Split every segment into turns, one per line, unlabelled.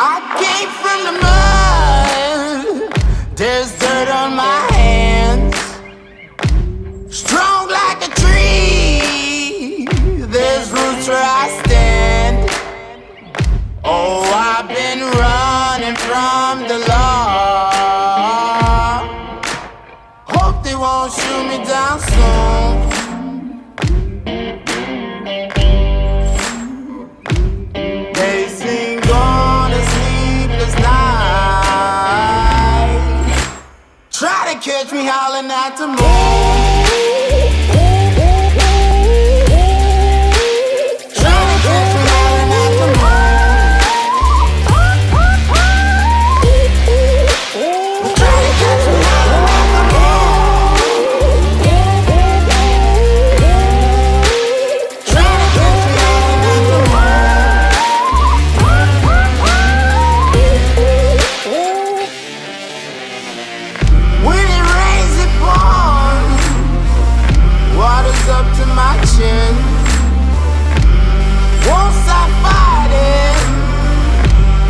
I came from the mud. There's dirt on my hands. Strong like a tree. There's roots where I stand. Oh, I've been running from the law. Hope they won't shoot me down soon. They sing on a sleepless night. Try to catch me howling at the moon. Won't stop fighting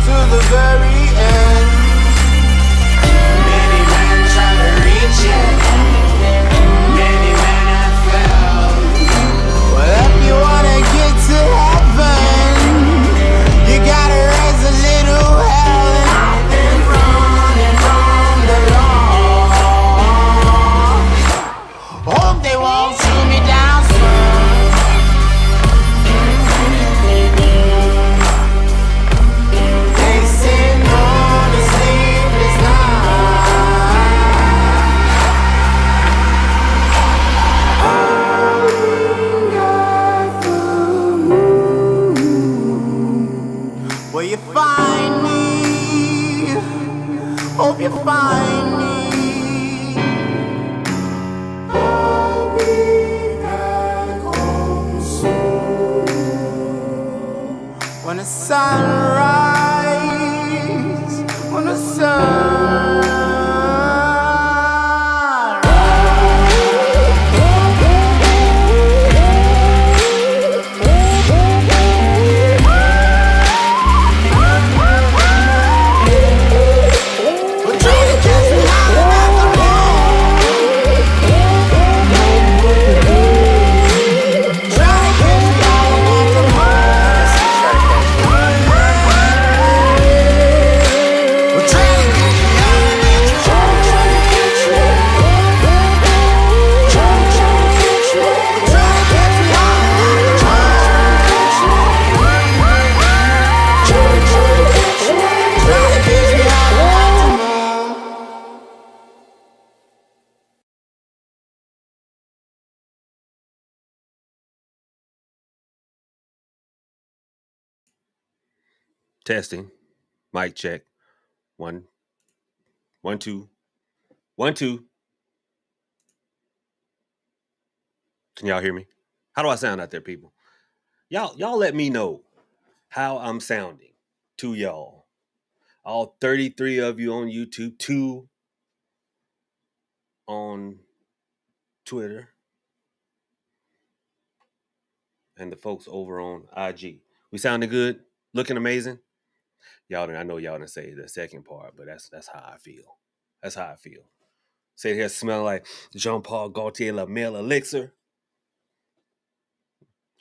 to the very end. Many men try to reach it, many men have failed. Well, if you wanna get to heaven, you gotta raise a little hell. And I've been running from the law. Hope they won't shoot me down soon. Will you find me? Hope you find me. I'll be back home soon. When the sun rises, when the sun
Testing. Mic check. 1, 1, 2, 1, 2. Can y'all hear me? How do I sound out there, people? Y'all let me know how I'm sounding to y'all. All 33 of you on YouTube, 2 on Twitter, and the folks over on IG. We sounding good? Looking amazing? I know y'all didn't say the second part, but that's how I feel. That's how I feel. Sit here smelling like Jean-Paul Gaultier La Male Elixir.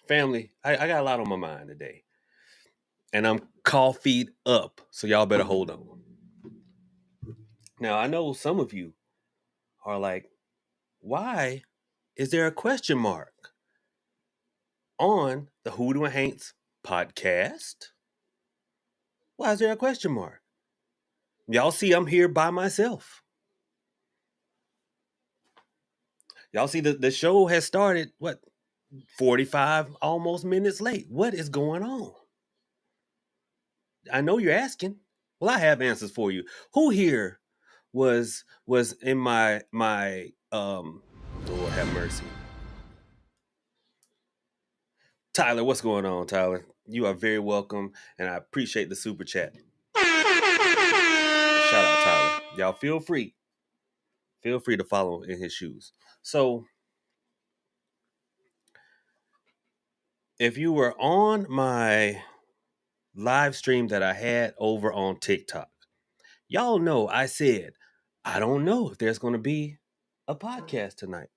Family, I got a lot on my mind today. And I'm coffeeed up, so y'all better hold on. Now, I know some of you are like, why is there a question mark on the Hoodoo and Haints podcast? Why is there a question mark? Y'all see I'm here by myself. Y'all see the show has started, 45 almost minutes late. What is going on? I know you're asking. Well, I have answers for you. Who here was in my Lord have mercy. Tyler, what's going on, Tyler? You are very welcome, and I appreciate the super chat. Shout out, Tyler. Y'all feel free to follow in his shoes. So if you were on my live stream that I had over on TikTok, y'all know I said, I don't know if there's going to be a podcast tonight.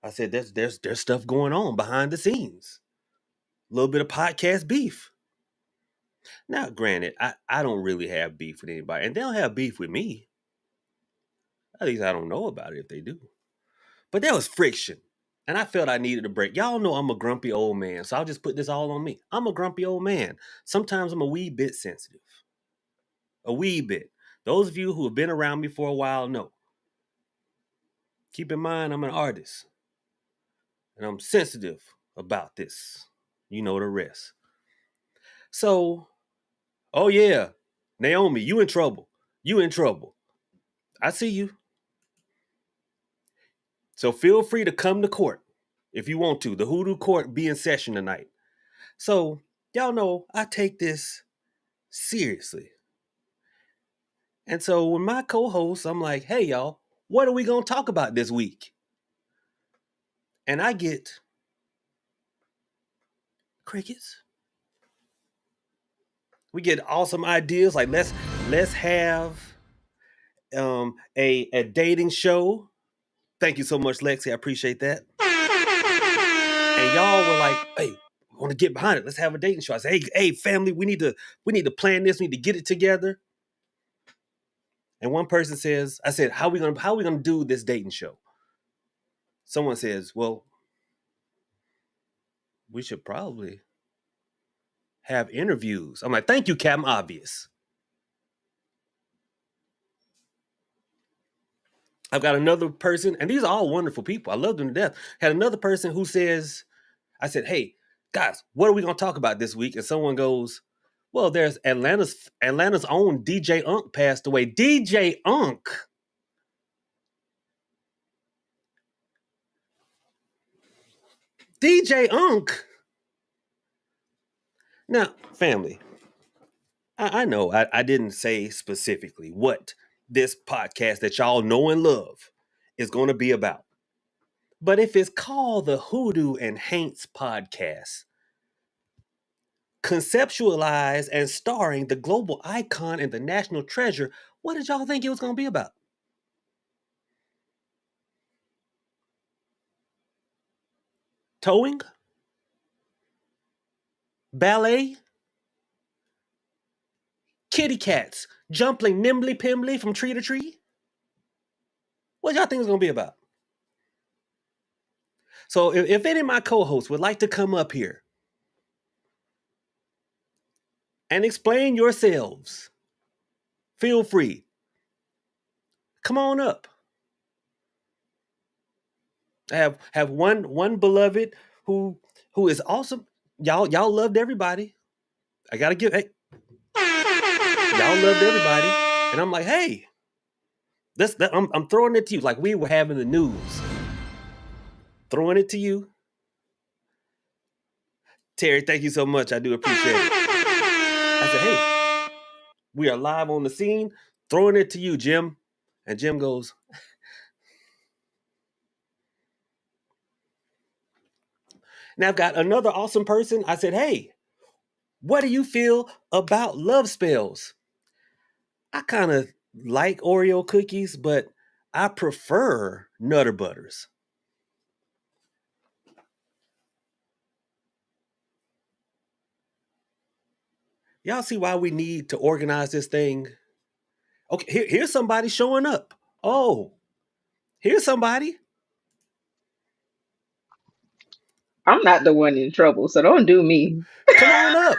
I said, there's stuff going on behind the scenes. A little bit of podcast beef. Now, granted, I don't really have beef with anybody, and they don't have beef with me. At least I don't know about it if they do. But there was friction. And I felt I needed a break. Y'all know I'm a grumpy old man, so I'll just put this all on me. I'm a grumpy old man. Sometimes I'm a wee bit sensitive. A wee bit. Those of you who have been around me for a while know. Keep in mind, I'm an artist. And I'm sensitive about this. You know the rest. So, oh yeah, Naomi, you in trouble. You in trouble. I see you. So feel free to come to court if you want to. The Hoodoo court be in session tonight. So, y'all know I take this seriously. And so when my co-host, I'm like, hey y'all, what are we gonna talk about this week? And I get crickets. We get awesome ideas like let's have a dating show. Thank you so much, Lexi. I appreciate that. And y'all were like, hey, I want to get behind it. Let's have a dating show. I said, hey, family, we need to plan this, we need to get it together. And one person says, I said, how are we gonna do this dating show? Someone says, well, we should probably have interviews. I'm like, thank you, Captain Obvious. I've got another person, and these are all wonderful people. I love them to death. Had another person who says, I said, hey, guys, what are we going to talk about this week? And someone goes, well, there's Atlanta's own DJ Unk passed away. DJ Unk. DJ Unk. Now, family, I know I didn't say specifically what this podcast that y'all know and love is going to be about. But if it's called the Hoodoo and Haints podcast, conceptualized and starring the global icon and the national treasure, what did y'all think it was going to be about? Towing? Ballet? Kitty cats jumping nimbly pimbly from tree to tree? What y'all think it's going to be about? So if any of my co-hosts would like to come up here and explain yourselves, feel free. Come on up. I have one beloved who is awesome. Y'all loved everybody. I gotta give y'all loved everybody, and I'm like, hey, I'm throwing it to you like we were having the news. Throwing it to you, Terry. Thank you so much. I do appreciate it. I said, hey, we are live on the scene. Throwing it to you, Jim, and Jim goes. Now I've got another awesome person. I said, hey, what do you feel about love spells? I kind of like Oreo cookies, but I prefer Nutter Butters. Y'all see why we need to organize this thing? Okay, here's somebody showing up. Oh, here's somebody.
I'm not the one in trouble, so don't do me.
Come on up.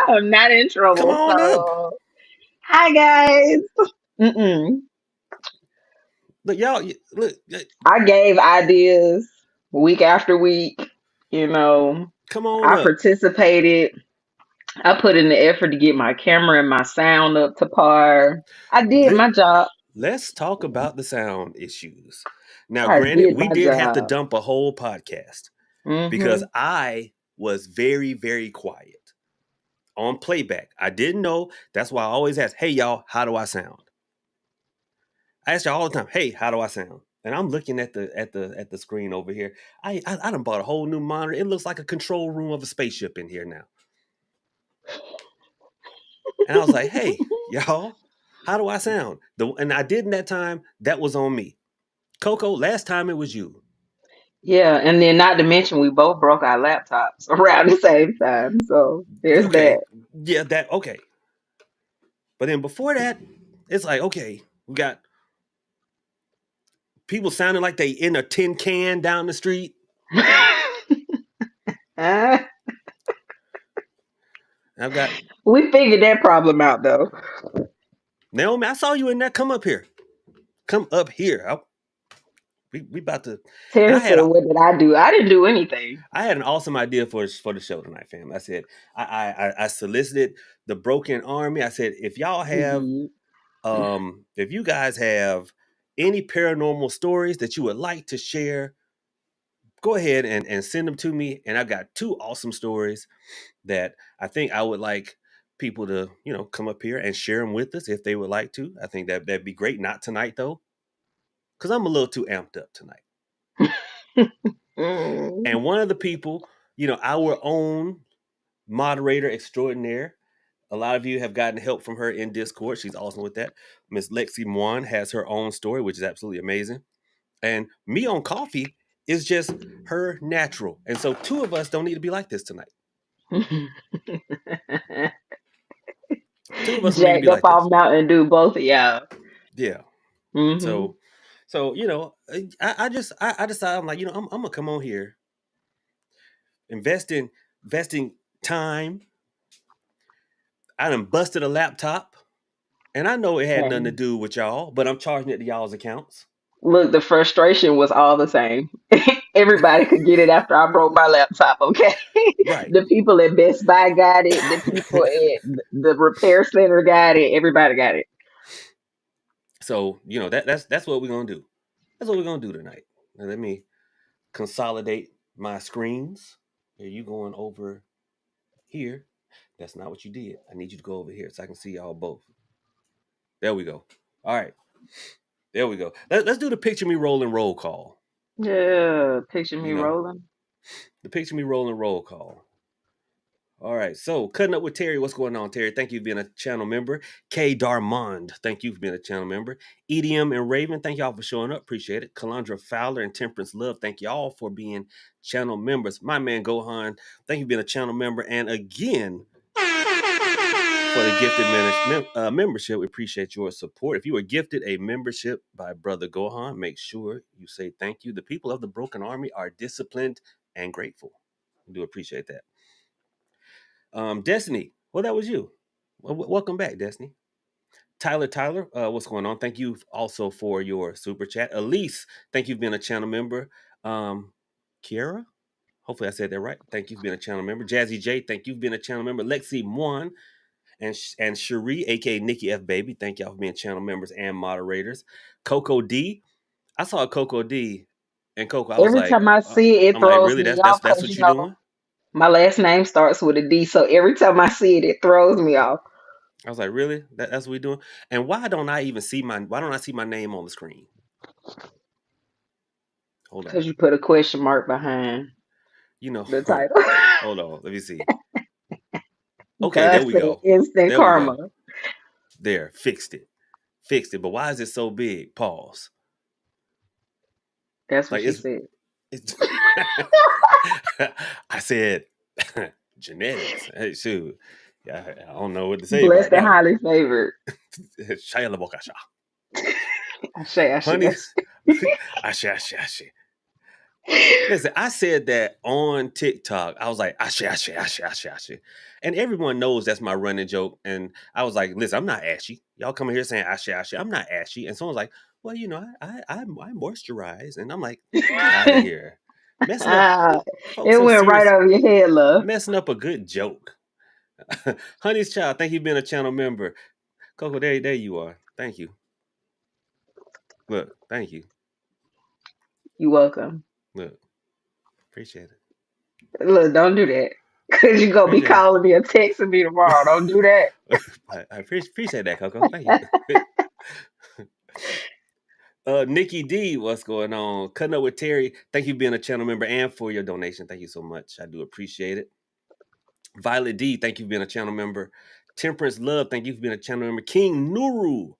I'm not in
Come
trouble,
on up.
so hi guys. Mm-mm.
Look, y'all, look,
I gave ideas week after week. You know,
come on
I
up.
participated. I put in the effort to get my camera and my sound up to par. I did
Let,
my job.
let's talk about the sound issues. Now,
I
granted,
did
we
my
did have to
job.
dump a whole podcast because
Hmm.
I was very, very quiet on playback. I didn't know. That's why I always ask, hey, y'all, how do I sound? I ask y'all all the time, hey, how do I sound? And I'm looking at the screen over here. I done bought a whole new monitor. It looks like a control room of a spaceship in here now. And I was like, hey, y'all, how do I sound? And I didn't that time. That was on me. Coco, last time it was you.
Yeah, and then not to mention we both broke our laptops around the same time. So there's that.
Okay. Yeah, that okay. But then before that, it's like, okay, we got people sounding like they in a tin can down the street.
Ah,
I've got
we figured that problem out though.
Naomi, I saw you in there. Come up here. Come up here. We about to. And
Terry said, "What did I do? I didn't do anything."
I had an awesome idea for the show tonight, fam. I said I solicited the Broken Army. I said if y'all
He
have
did.
if you guys have any paranormal stories that you would like to share, go ahead and send them to me. And I've got two awesome stories that I think I would like people to, come up here and share them with us if they would like to. I think that'd be great. Not tonight though, because I'm a little too amped up tonight.
Mm.
And one of the people, our own moderator extraordinaire. A lot of you have gotten help from her in Discord. She's awesome with that. Miss Lexi Mwan has her own story, which is absolutely amazing. And me on coffee is just her natural. And so two of us don't need to be like this tonight. Two of us don't need to
Jacked
be
up
like
off
this.
Mountain Dew, both of y'all.
Yeah.
Hmm.
So I decided I'm like, I'm gonna come on here, investing time. I done busted a laptop. And I know it had nothing to
And
do with y'all, but I'm charging it to y'all's accounts.
look, the frustration was all the same. Everybody could get it after I broke my laptop, okay?
Right.
The people at Best Buy got it. The people at the repair center got it. Everybody got it.
So, that's what we're gonna do. That's what we're gonna do tonight. Now, let me consolidate my screens. Here, you going over here. That's not what you did. I need you to go over here so I can see y'all both. There we go. All right. There we go. Let's do the picture me rolling roll call.
Yeah, picture me
You know,
rolling.
the picture me rolling roll call. All right, so cutting up with Terry. What's going on, Terry? Thank you for being a channel member. K Darmond, thank you for being a channel member. EDM and Raven, thank y'all for showing up. Appreciate it. Kalandra Fowler and Temperance Love, thank y'all for being channel members. My man Gohan, thank you for being a channel member. And again, for the gifted membership, we appreciate your support. If you were gifted a membership by Brother Gohan, make sure you say thank you. The people of the Broken Army are disciplined and grateful. We do appreciate that. Destiny, well, that was you. Welcome back, Destiny. Tyler, what's going on? Thank you also for your super chat. Elise, thank you for being a channel member. Kiara, hopefully I said that right. Thank you for being a channel member. Jazzy J, thank you for being a channel member. Lexi Mwan and Cherie, aka Nikki F Baby, thank y'all for being channel members and moderators. Coco D, I saw Coco D, and Coco, I was
Every
like,
time I see it, it
I'm like,
throws
really?
me
That's
off
that's that's
because
what you're doing?
my last name starts with a D. So every time I see it, it throws me off
I was like, really? That's what we doing? And why don't I see my name on the screen? Hold on.
because you put a question mark behind
You know,
the title.
hold on. Let me see. Okay,
God
there we
said
go.
instant
There we go.
karma.
There, fixed it. Fixed it. But why is it so big? Pause.
That's what
Like
she said.
it's I said genetics. Hey, shoot. Yeah, I don't know what to say about
Blessed and
that one.
highly favored.
Shia LaBeouf.
Ashe, ashe,
Honey,
ashe.
ashe. Listen, I said that on TikTok. I was like, ashe. And everyone knows that's my running joke. And I was like, listen, I'm not ashy. Y'all coming here saying ashe. I'm not ashy. And someone's like, well, I moisturize. And I'm like, get out of here. Messing up folks
It
so
went right
serious,
over your head, love.
messing up a good joke. Honey's child, thank you for being a channel member. Coco, there you are. Thank you. Look, thank you.
You welcome.
Look, appreciate it.
Look, don't do that. Because you're going to be
Appreciate it.
calling me or texting me tomorrow. Don't do that.
I appreciate that, Coco. Thank you. Nikki D, what's going on? Cutting up with Terry. Thank you for being a channel member and for your donation. Thank you so much. I do appreciate it. Violet D, thank you for being a channel member. Temperance Love, thank you for being a channel member. King Nuru,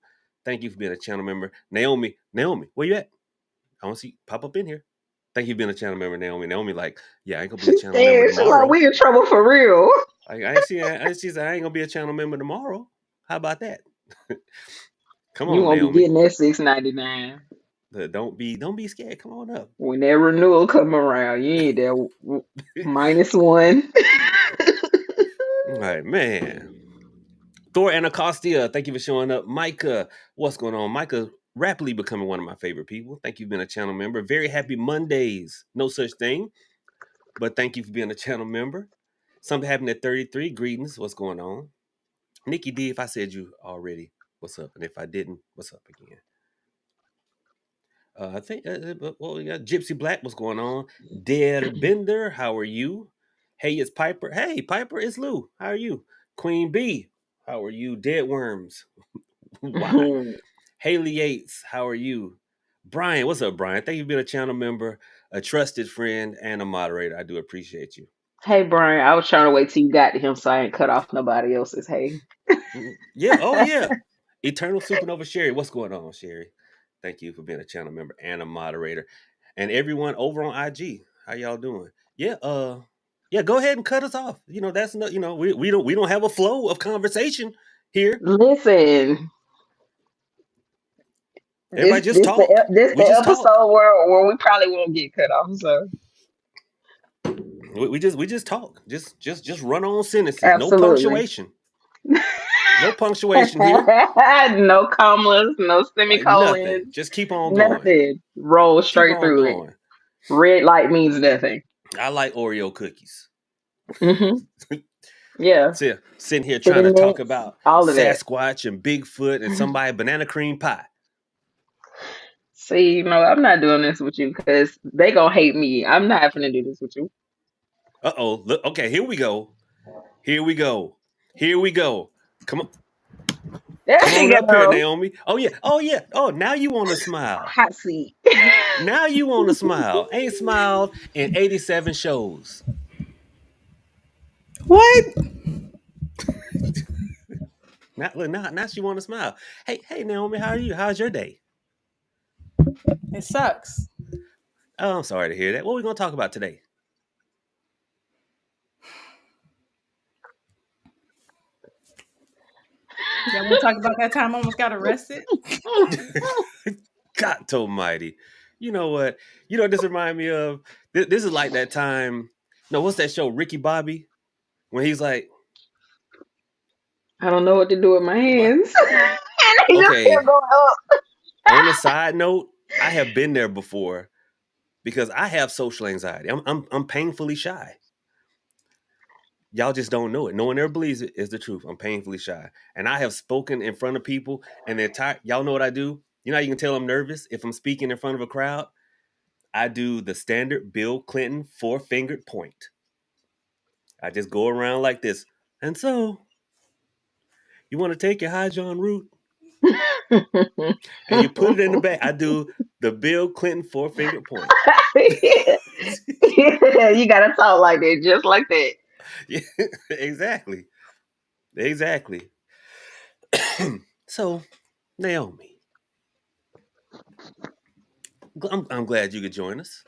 thank you for being a channel member. Naomi, where you at? I want to see pop up in here. Thank you for being a channel member, Naomi. Naomi, like, yeah, I ain't gonna be a
She
channel member
scared. She like,
tomorrow.
we in trouble for real.
She said I ain't gonna be a channel member tomorrow. How about that? Come
You
on,
won't be
Naomi.
getting that $6.99
Don't be scared. Come on up.
when that renewal come around. You ain't there -1.
All right, man. Thor Anacostia, thank you for showing up. Micah, what's going on? Micah rapidly becoming one of my favorite people. Thank you for being a channel member. Very happy Mondays. No such thing, but thank you for being a channel member. Something happened at 33. Greetings. What's going on? Nikki D, if I said you already, what's up? And if I didn't, what's up again? I think, well, we got Gypsy Black, what's going on? Dead Bender, how are you? Hey, it's Piper. Hey, Piper, it's Lou. How are you? Queen B, how are you? Dead Worms. Why? Haley Yates, how are you? Brian, what's up, Brian? Thank you for being a channel member, a trusted friend, and a moderator. I do appreciate you.
Hey Brian, I was trying to wait till you got to him so I ain't cut off nobody else's. Hey.
Yeah, oh yeah. Eternal Supernova Sherry, what's going on, Sherry? Thank you for being a channel member and a moderator. And everyone over on IG, how y'all doing? Yeah, yeah, go ahead and cut us off. That's not, we don't have a flow of conversation here.
Listen,
Everybody
this
just
this
talk. We
the
just talk.
episode where we probably won't get cut off. So
We just talk. Just run on sentences. No
absolutely.
punctuation. No punctuation here.
No commas, no
Like nothing.
semicolons,
Just keep on going.
nothing. Roll
Keep
straight
on
through it.
going.
Red light means nothing.
I like Oreo cookies.
Hmm. Yeah.
Sitting here trying to
Thin
talk
mints,
about
all of that.
Sasquatch and Bigfoot and somebody banana cream pie.
See, no, I'm not doing this with you because they gonna hate me. I'm not having to do this with you.
Uh-oh. Look, okay, here we go. Here we go. Here we go. Come on.
There
Come on
you
up here,
go.
Naomi. Oh yeah. Oh yeah. Oh, now you want to smile.
Hot seat.
Now you want to smile. Ain't smiled in 87 shows.
What?
Now she want to smile. Hey, Naomi, how are you? How's your day?
It sucks.
Oh, I'm sorry to hear that. What are we gonna talk about today?
Y'all want to talk about that time I almost got arrested?
God almighty. You know what? This remind me of? This is like that time. No, what's that show? Ricky Bobby? When he's like,
I don't know what to do with my
"But-
hands. And he just kept
okay,
going up.
on a side note, I have been there before because I have social anxiety. I'm painfully shy. Y'all just don't know it. No one ever believes it is the truth. I'm painfully shy. And I have spoken in front of people and the entire y'all know what I do? You know how you can tell I'm nervous if I'm speaking in front of a crowd? I do the standard Bill Clinton four-fingered point. I just go around like this. And so, you want to take your high John route and you put it in the bag. I do the Bill Clinton four-fingered point.
Yeah. You gotta talk like that, just like that.
Yeah, exactly. Exactly. So, Naomi, I'm glad you could join us.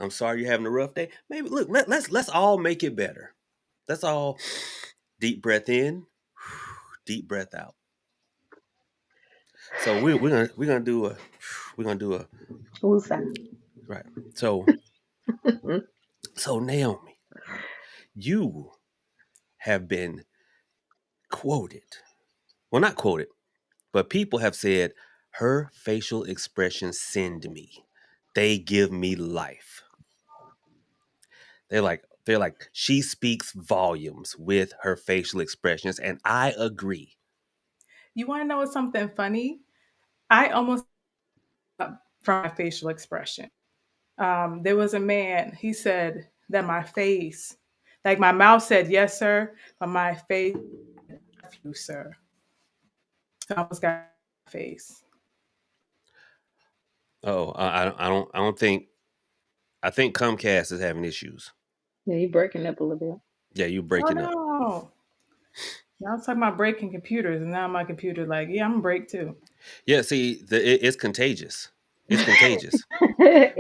I'm sorry you're having a rough day. Maybe look, let's all make it better. Let's all deep breath in, deep breath out. So we're gonna do a
Wusa.
right. So Naomi, you have been quoted. Well, not quoted, but people have said her facial expressions send me. They give me life. They're like she speaks volumes with her facial expressions, and I agree.
You want to know what's something funny? I almost from my facial expression. There was a man. He said that my face, like my mouth said yes, sir, but my face, you, sir. So I almost got my face.
Oh, I don't think. I think Comcast is having issues.
Yeah, you breaking up a little bit.
Yeah, you
Oh
breaking up.
no. Y'all was talking about breaking computers, and now my computer like, yeah, I'm gonna break too.
Yeah, see, it's contagious. It's contagious.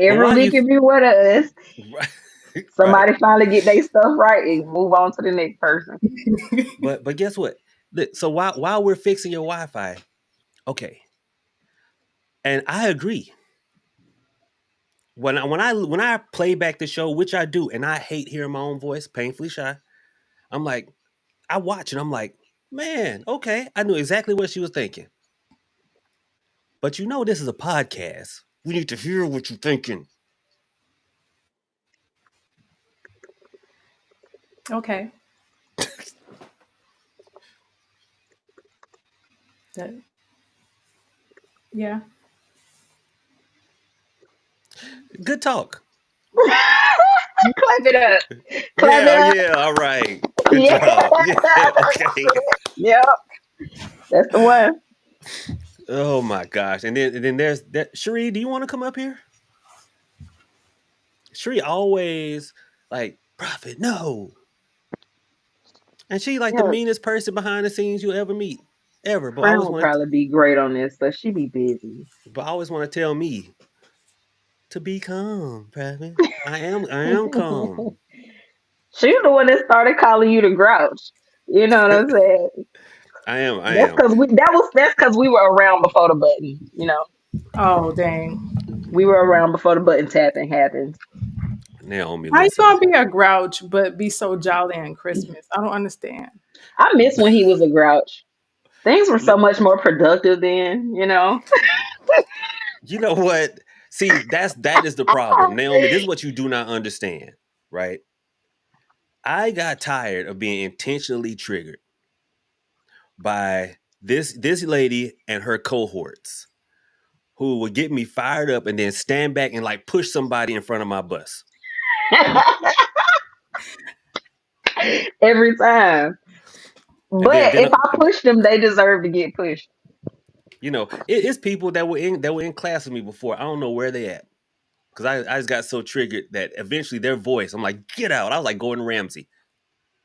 But
Every
why do
week
you?
if you with us,
Right, right.
somebody finally get their stuff right and move on to the next person.
But guess what? So while we're fixing your Wi-Fi, okay, and I agree. When I play back the show, which I do, and I hate hearing my own voice, painfully shy. I'm like, I watch and I'm like, man, okay, I knew exactly what she was thinking. But this is a podcast. We need to hear what you're thinking.
Okay. That, yeah.
Good talk.
Clap it up. Clap
Yeah,
it up.
yeah, all right. Good
Yeah.
job. Yeah,
That's
okay.
it. Yep. That's the one.
Oh my gosh. And then there's that Cherie, do you want to come up here? Cherie always like, Prophet, no. And she like the
Yeah.
meanest person behind the scenes you'll ever meet. Ever. But
Friend
always
will
want to
probably be great on this, but she be busy.
but always want to tell me to be calm, Prophet. I am calm.
She was the one that started calling you the grouch. You know what I'm saying?
I am.
That's because we were around before the button.
Oh dang.
We were around before the button tapping happened.
Naomi,
How you
listen.
gonna be a grouch but be so jolly on Christmas? I don't understand.
I miss when he was a grouch. Things were so
Na-
much more productive then.
You know what? See, that is the problem. Naomi, this is what you do not understand, right? I got tired of being intentionally triggered by this lady and her cohorts who would get me fired up and then stand back and like push somebody in front of my bus.
Every time.
And then
But
then
if I push them, they deserve to get pushed.
it's people that were in class with me before. I don't know where they at. Because I just got so triggered that eventually their voice, I'm like, get out. I was like Gordon Ramsay.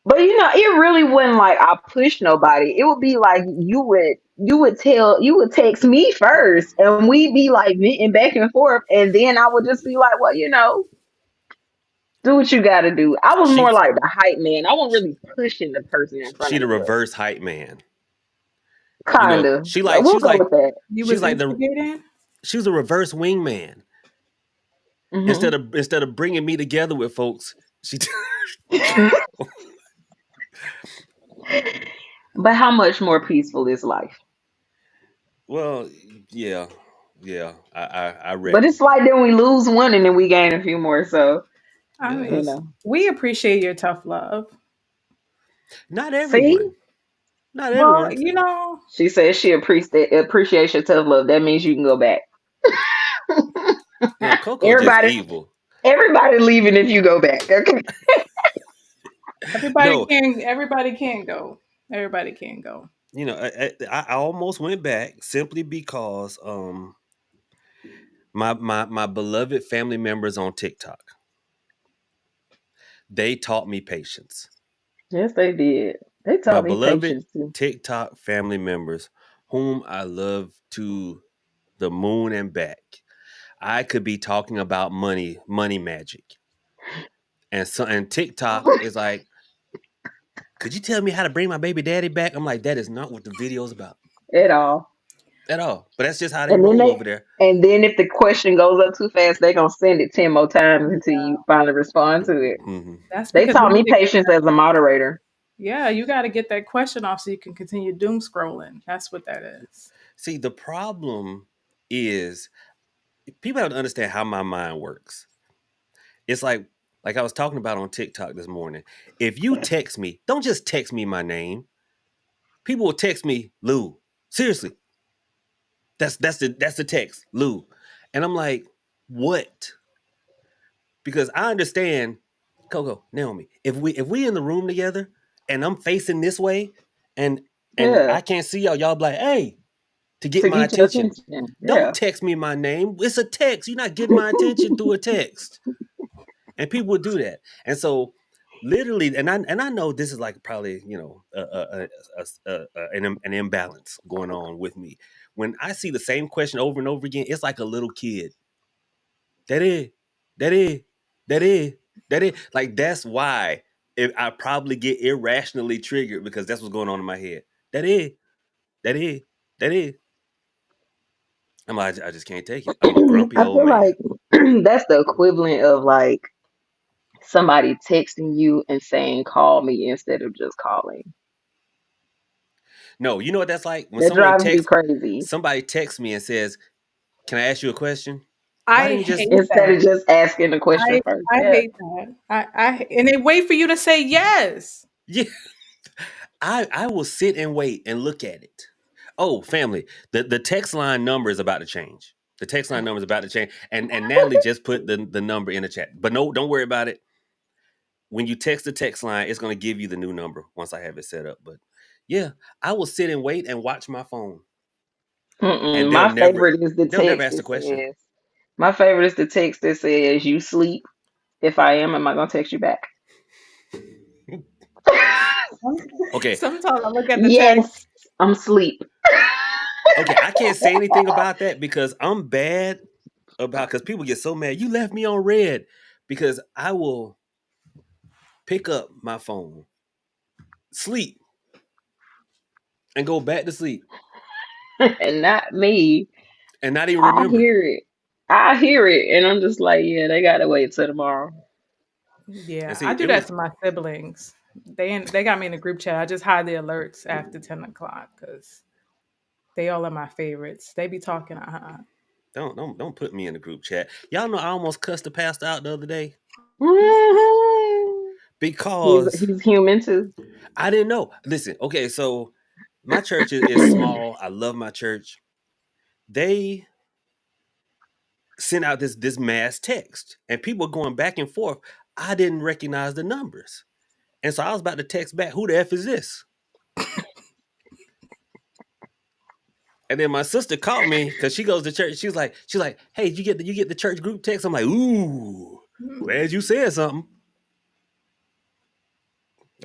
But it really wouldn't like I push nobody. It would be like you would text me first and we'd be like venting back and forth and then I would just be like, well, do what you gotta do. I was more
She
like the hype man. I wasn't really pushing the person in front
she
of
the
the bus.
reverse hype man.
Kinda.
She
Like,
like
we'll
she's
go
like
with that.
You
she's
was
like the
instigating?
she was a reverse wingman.
Hmm.
Instead of bringing me together with folks, she
But how much more peaceful is life?
well, yeah, yeah. I
But
reckon.
it's like then we lose one and then we gain a few more. So,
I
Yeah,
you
mean,
that's
know.
we appreciate your tough love.
not
See?
everyone. Not
Well,
everyone.
She says she appreciates your tough love. That means you can go back.
Coco just
everybody
evil.
everybody leaving if you go back. Okay.
No,
everybody can go. Everybody can go.
I almost went back simply because my beloved family members on TikTok, they taught me patience.
Yes, they did. They
My
taught me
beloved
patience too.
TikTok family members, whom I love to the moon and back. I could be talking about money magic, and TikTok is like, could you tell me how to bring my baby daddy back? I'm like, that is not what the video is about
At all.
at all. But that's just how they
And then
roll
they
over there.
and then if the question goes up too fast, they're gonna send it 10 more times until
Yeah.
you finally respond to it.
Hmm.
That's
They
because we
taught me
need to get
patience as a moderator.
yeah, you got to get that question off so you can continue doom scrolling. That's what that is.
See, the problem is people have to understand how my mind works. It's like I was talking about on TikTok this morning. If you text me, don't just text me my name. People will text me Lou. Seriously, that's the text Lou, and I'm like, what? Because I understand, Coco, Naomi. If we in the room together and I'm facing this way, and
Yeah.
I can't see y'all be like, hey. to get
To
my
get your
attention.
attention.
Don't
Yeah.
text me my name. It's a text. You're not getting my attention through a text. And people would do that. And so literally, and I know this is like probably, an imbalance going on with me. When I see the same question over and over again, it's like a little kid. That is, that is, that is, that is. Like that's why I probably get irrationally triggered because that's what's going on in my head. That is, that is, that is. I just can't take it. I'm a grumpy
I
old
feel
man.
like that's the equivalent of like somebody texting you and saying call me instead of just calling.
No, you know what that's like when
That drives me crazy.
somebody texts me and says, "Can I ask you a question?" Why
I
didn't you just
hate
Instead
that.
of just asking the question
I
first.
I
Yeah.
hate that. And they wait for you to say yes.
yeah? I will sit and wait and look at it. Oh, family, the text line number is about to change. The text line number is about to change, and Natalie just put the number in the chat. But no, don't worry about it. When you text the text line, it's going to give you the new number once I have it set up. But yeah, I will sit and wait and watch my phone, and
Mm-mm.
they'll never ask the question.
My favorite is the text that says you sleep. If I am I gonna text you back?
Okay,
Sometimes I look at the text.
Yes, I'm asleep.
okay, I can't say anything about that because I'm bad about because people get so mad. You left me on red because I will pick up my phone, sleep, and go back to sleep
And not me.
and not even
I
remember.
hear it. I hear it, and I'm just like, yeah, they gotta wait till tomorrow.
And
Yeah, I
see,
do that to my siblings. They got me in the group chat. I just hide the alerts after 10 o'clock because they all are my favorites. They be talking.
don't put me in the group chat. Y'all know I almost cussed the pastor out the other day
Mhm.
because
He's human too.
I didn't know. Listen, okay, so my church is small. I love my church. They sent out this mass text, and people going back and forth. I didn't recognize the numbers, and so I was about to text back, "Who the f is this?" And then my sister called me because she goes to church. She's like, "Hey, you get the church group text?" I'm like, "Ooh, glad you said something."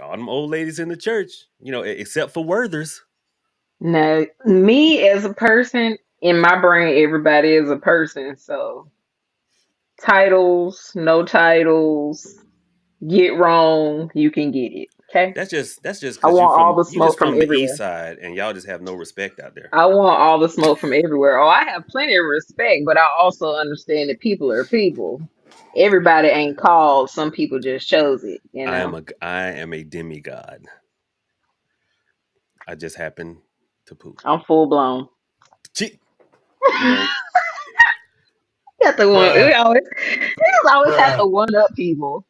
All them old ladies in the church, except for Werthers.
No, me as a person, in my brain, everybody is a person. So titles, no titles, get wrong, you can get it. Okay.
That's just
I
because
want all the
you
smoke
just
from
from the east
everywhere.
side and y'all just have no respect out there.
I want all the smoke from everywhere. Oh, I have plenty of respect, but I also understand that people are people. Everybody ain't called. Some people just chose it, you know.
I am a demigod. I just happen to poop.
I'm full blown.
Gee, you know,
Got the one.
bruh,
We just always have
bruh.
to one up people.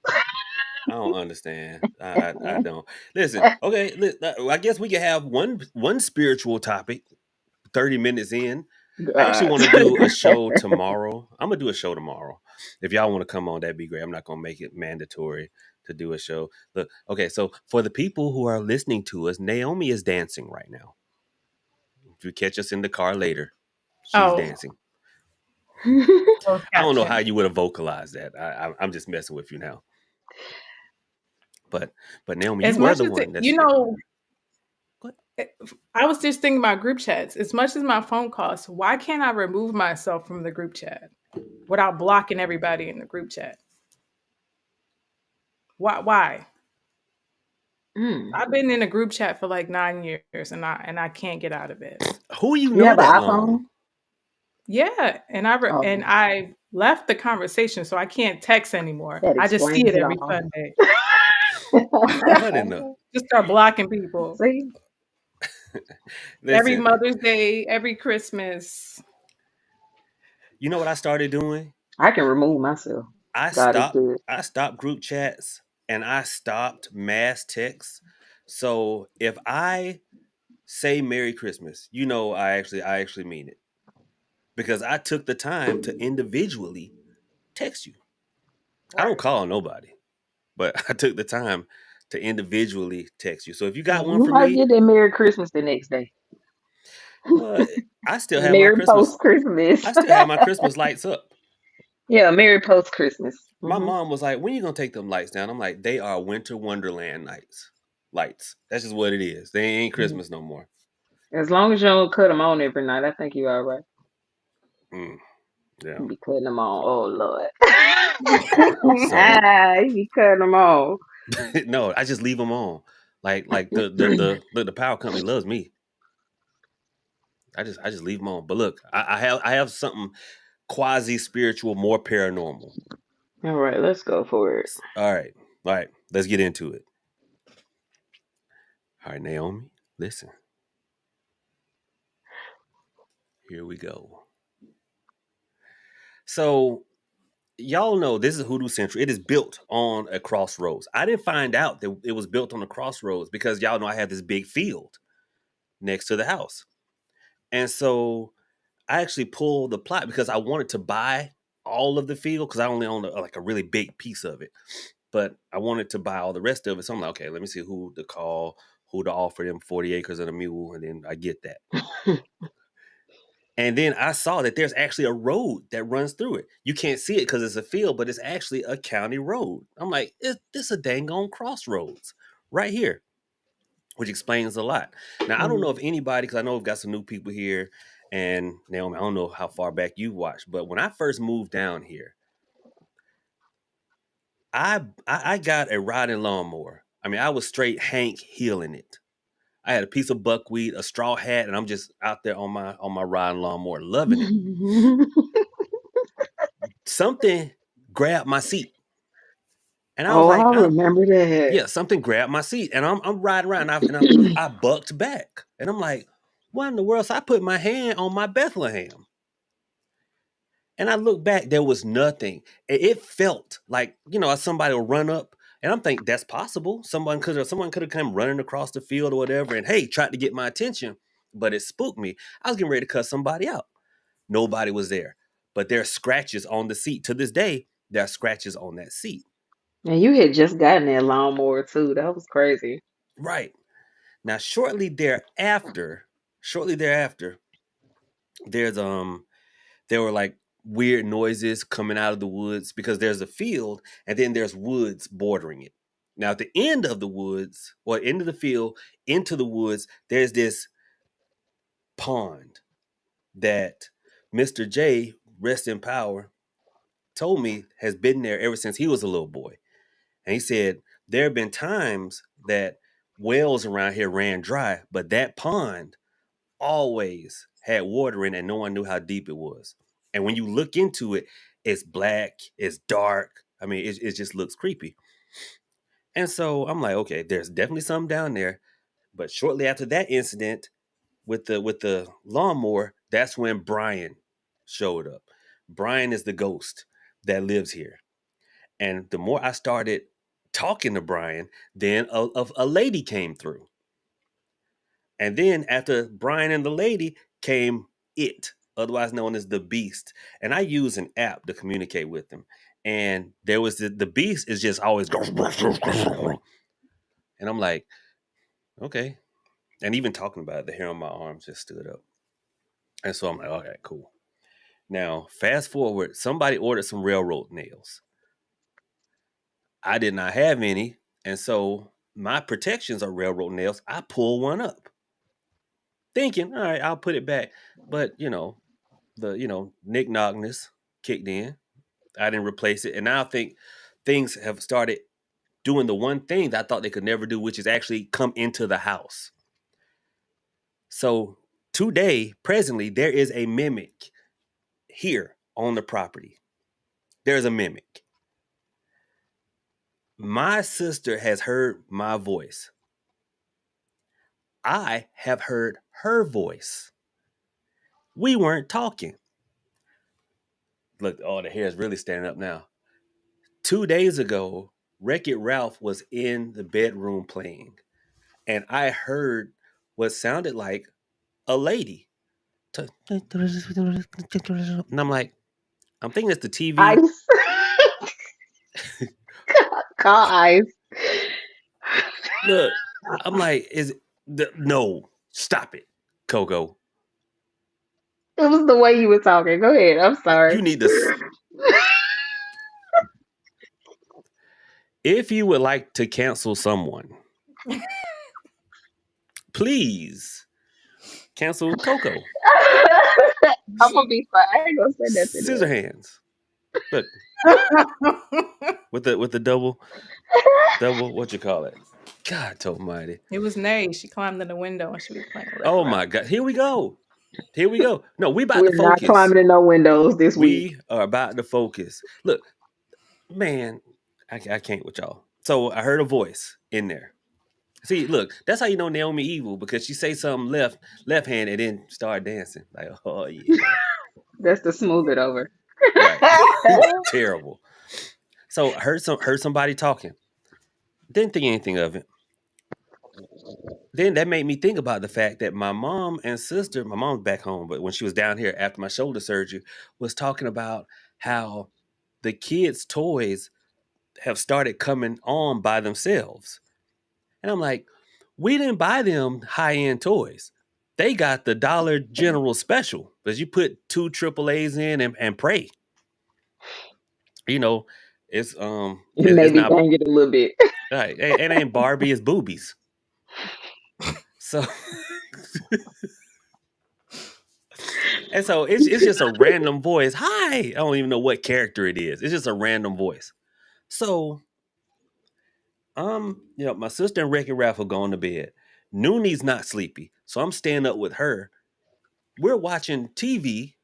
I don't understand. I don't. Listen, okay. I guess we can have one spiritual topic. 30 minutes in. I actually
God.
want to do a show tomorrow. I'm gonna do a show tomorrow. If y'all want to come on, that'd be great. I'm not gonna make it mandatory to do a show. Look, okay, so for the people who are listening to us, Naomi is dancing right now. If you catch us in the car later, she's
Oh,
dancing.
closed
I don't know how
caption.
you would have vocalized that. I'm just messing with you now. But Naomi, you
As
were
much
the
as
one
you
that's
know,
what?
I was just thinking about group chats. As much as my phone costs, why can't I remove myself from the group chat without blocking everybody in the group chat? Why?
Mm.
I've been in a group chat for like 9 years and I can't get out of it.
Who you
You
know
have an
that long?
iPhone?
Yeah, and
Oh,
I left the conversation, so I can't text anymore.
that
I just see
explains
it
it
every
all.
Sunday.
What in the
Just start blocking people.
See,
Every
listen?
Mother's Day, every Christmas.
You know what I started doing?
I can remove myself.
I
God is
stopped
good.
I stopped group chats and I stopped mass texts. So if I say Merry Christmas, I actually mean it. Because I took the time to individually text you. I don't
Word.
call nobody, but I took the time to individually text you. So if you got
Well,
one
you
for
might
me,
get that Merry Christmas the next day.
Well, I still have my
Merry
Christmas.
post Christmas.
I still have my Christmas lights up.
Yeah, Merry post Christmas.
My mom was like, "When you gonna take them lights down?" I'm like, "They are Winter Wonderland nights. Lights. That's just what it is. They ain't Christmas no more."
As long as you don't cut them on every night, I think you all right.
Mm, yeah.
You be cutting them on. Oh Lord.
So
You be cutting them on.
no, I just leave them on. Like the power company loves me. I just leave them on. But look, I have something quasi spiritual, more paranormal.
All right, let's go for it.
All right. Let's get into it. All right, Naomi, listen. Here we go. So y'all know this is Hoodoo Central. It is built on a crossroads. I didn't find out that it was built on a crossroads because y'all know I have this big field next to the house. And so I actually pulled the plot because I wanted to buy all of the field because I only own like a really big piece of it. But I wanted to buy all the rest of it. So I'm like, okay, let me see who to call, who to offer them 40 acres and a mule, and then I get that. And then I saw that there's actually a road that runs through it. You can't see it because it's a field, but it's actually a county road. I'm like, this a dang on crossroads right here, which explains a lot. Now, I don't know if anybody, because I know we've got some new people here, and Naomi, I don't know how far back you watched, but when I first moved down here, I got a riding lawnmower. I mean, I was straight Hank healing it. I had a piece of buckwheat, a straw hat, and I'm just out there on my riding lawnmower, loving it. Something grabbed my seat. And I was
Oh,
like,
I remember that.
yeah, something grabbed my seat. And I'm riding around I bucked back. And I'm like, what in the world? So I put my hand on my Bethlehem. And I looked back, there was nothing. It felt like, somebody will run up. And I'm thinking that's possible. Someone could have come running across the field or whatever and hey, tried to get my attention. But it spooked me. I was getting ready to cut somebody out. Nobody was there. But there are scratches on the seat. To this day, there are scratches on that seat.
And you had just gotten that lawnmower too. That was crazy.
Right. Now, shortly thereafter, there's there were like weird noises coming out of the woods because there's a field and then there's woods bordering it. Now, at the end of the woods, or end of the field, into the woods, there's this pond that Mr. J, rest in power, told me has been there ever since he was a little boy. And he said there have been times that wells around here ran dry, but that pond always had water in it and no one knew how deep it was. And when you look into it, it's black, it's dark. I mean, it just looks creepy. And so I'm like, okay, there's definitely something down there. But shortly after that incident with the lawnmower, that's when Brian showed up. Brian is the ghost that lives here. And the more I started talking to Brian, then a lady came through. And then after Brian and the lady came it, otherwise known as the beast. And I use an app to communicate with him. And there was the beast is just always going. And I'm like, okay. And even talking about it, the hair on my arms just stood up. And so I'm like, okay, cool. Now, fast forward, somebody ordered some railroad nails. I did not have any. And so my protections are railroad nails. I pull one up, thinking, all right, I'll put it back. But, the, Nick Knockness kicked in. I didn't replace it. And now I think things have started doing the one thing that I thought they could never do, which is actually come into the house. So today, presently, there is a mimic here on the property. There's a mimic. My sister has heard my voice. I have heard her voice. We weren't talking. Look, oh, the hair is really standing up now. 2 days ago, Wreck-It Ralph was in the bedroom playing, and I heard what sounded like a lady. And I'm like, I'm thinking it's the TV.
Ice. Call ice.
Look, I'm like, no, stop it, Coco.
It was the way you were talking. Go ahead. I'm sorry.
You need to. If you would like to cancel someone, please cancel Coco.
I'm gonna be fine. I ain't gonna say nothing
Scissor
else.
hands. Look, with the double what you call it? God almighty.
It was Nay. She climbed in the window and she was playing wreck
Oh
around.
my god. Here we go. Here we go. No, we about to
We're not
focus.
climbing in no windows this week.
We are about to focus. Look, man, I can't with y'all. So I heard a voice in there. See, look, that's how you know Naomi evil, because she say something left hand and then start dancing. Like, oh yeah.
That's to smooth it over.
Right. Terrible. So I heard somebody talking. Didn't think anything of it. Then that made me think about the fact that my mom and sister, my mom's back home, but when she was down here after my shoulder surgery, was talking about how the kids' toys have started coming on by themselves. And I'm like, we didn't buy them high-end toys. They got the Dollar General special, because you put two AAAs in and pray. You know, it's it's
Maybe
not
bang it a little bit.
right. It ain't Barbie, it's boobies. So and so it's just a random voice. Hi. I don't even know what character it is. It's just a random voice. So my sister and Wreck-It Ralph are going to bed. Nooney's not sleepy. So I'm staying up with her. We're watching TV.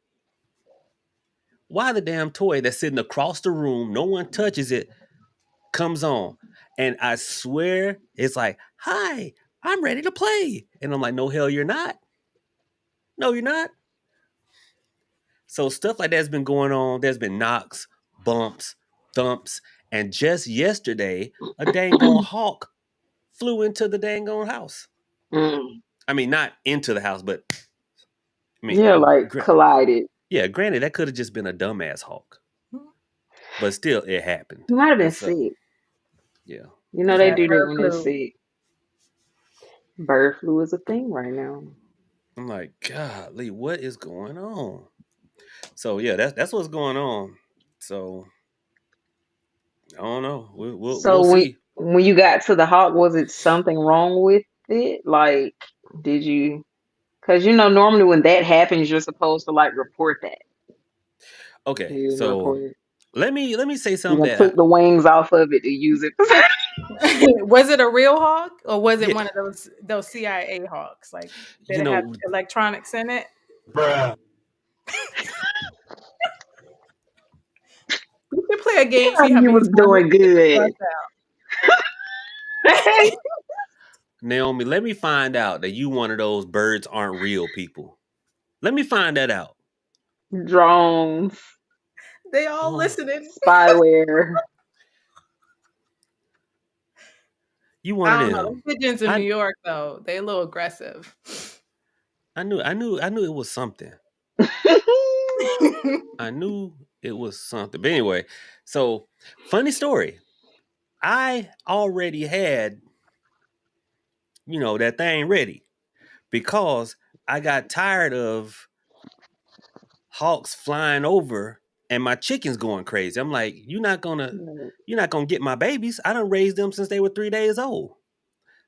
Why the damn toy that's sitting across the room, no one touches it, comes on. And I swear it's like, hi, I'm ready to play. And I'm like, no, hell, you're not. No, you're not. So stuff like that's been going on. There's been knocks, bumps, thumps, and just yesterday, a dang on hawk flew into the dang on house.
Mm.
I mean, not into the house, but I mean,
Yeah, like collided.
yeah, granted, that could have just been a dumbass hawk, but still, it happened.
You might have been
And so,
sick.
yeah,
You know
It's
they
that
do that
bird
when they're
flu.
sick. Bird flu is a thing right now.
I'm like, golly, what is going on? So yeah, that's what's going on. So I don't know. We'll
So when
see.
when you got to the hawk, was it something wrong with it? Like, did you? Because normally when that happens, you're supposed to like report that.
Okay,
You didn't
so
report it.
let me say
You
something
done took
that
the wings off of it to use it.
Was it a real hawk or was it
yeah,
one of those CIA hawks? Like, did
you
it have
know,
electronics in it? We should play a game, see how
You
many
was
times we
doing
can get the
good.
buzz out.
Naomi, let me find out that you one of those birds aren't real people. Let me find that out.
Drones,
They all
Oh,
listening.
spyware.
you one of
I don't know.
them.
The pigeons in New
I
York, though, they a little aggressive.
I knew it was something. I knew it was something. But anyway, so funny story. I already had, that thing ready, because I got tired of hawks flying over and my chickens going crazy. I'm like, you're not gonna get my babies. I done raised them since they were 3 days old.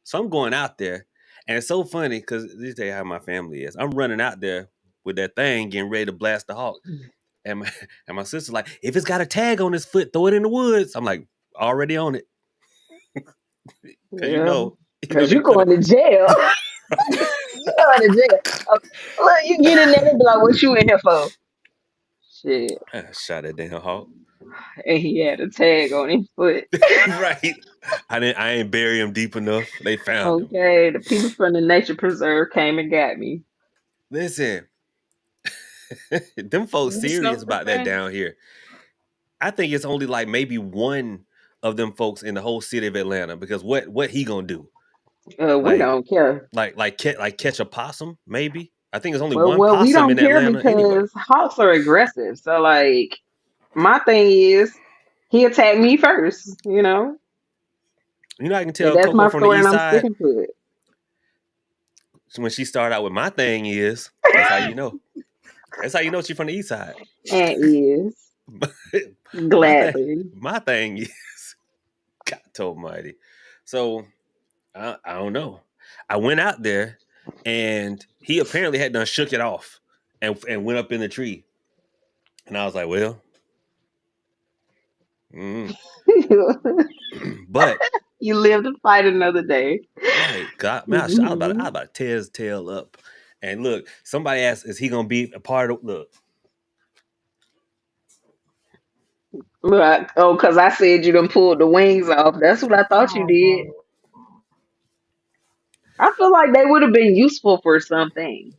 So I'm going out there, and it's so funny because this is how my family is. I'm running out there with that thing, getting ready to blast the hawk. And my, and my sister's like, if it's got a tag on his foot, throw it in the woods. I'm like, already on it. Cause
Yeah, because
they
you
put
going to jail. You going to jail. Look, you get in there and be like, "What you in here for?" Shit,
shot at damn hawk.
and he had a tag on his foot.
Right. I ain't bury him deep enough. They found him.
Okay, the people from the nature preserve came and got me.
Listen, them folks
You
serious
Snow
about that
fan?
down here. I think it's only like maybe one of them folks in the whole city of Atlanta, because what he gonna do?
We
Like
don't care.
catch a possum? Maybe. I think there's only
Well,
one
well, we
possum in
don't care
Atlanta anyway.
because hawks are aggressive. So, like, my thing is, he attacked me first.
I can
And
tell
that's
Coco
my
from the
story, and
east
I'm
side,
sticking to it.
when she started out with my thing is, that's how you know. That's how you know she's from the east side.
And is
my thing,
gladly.
my thing is, God Almighty. So I don't know. I went out there, and he apparently had done shook it off and went up in the tree, and I was like, well, mm. But
You live to fight another day.
right, God, man, I was
Mhm.
about to tear his tail up. And look, somebody asked, is he gonna be a part of? Look,
Right. Oh, because I said you done pulled the wings off. That's what I thought you did.
Oh,
I feel like they would have been useful for something.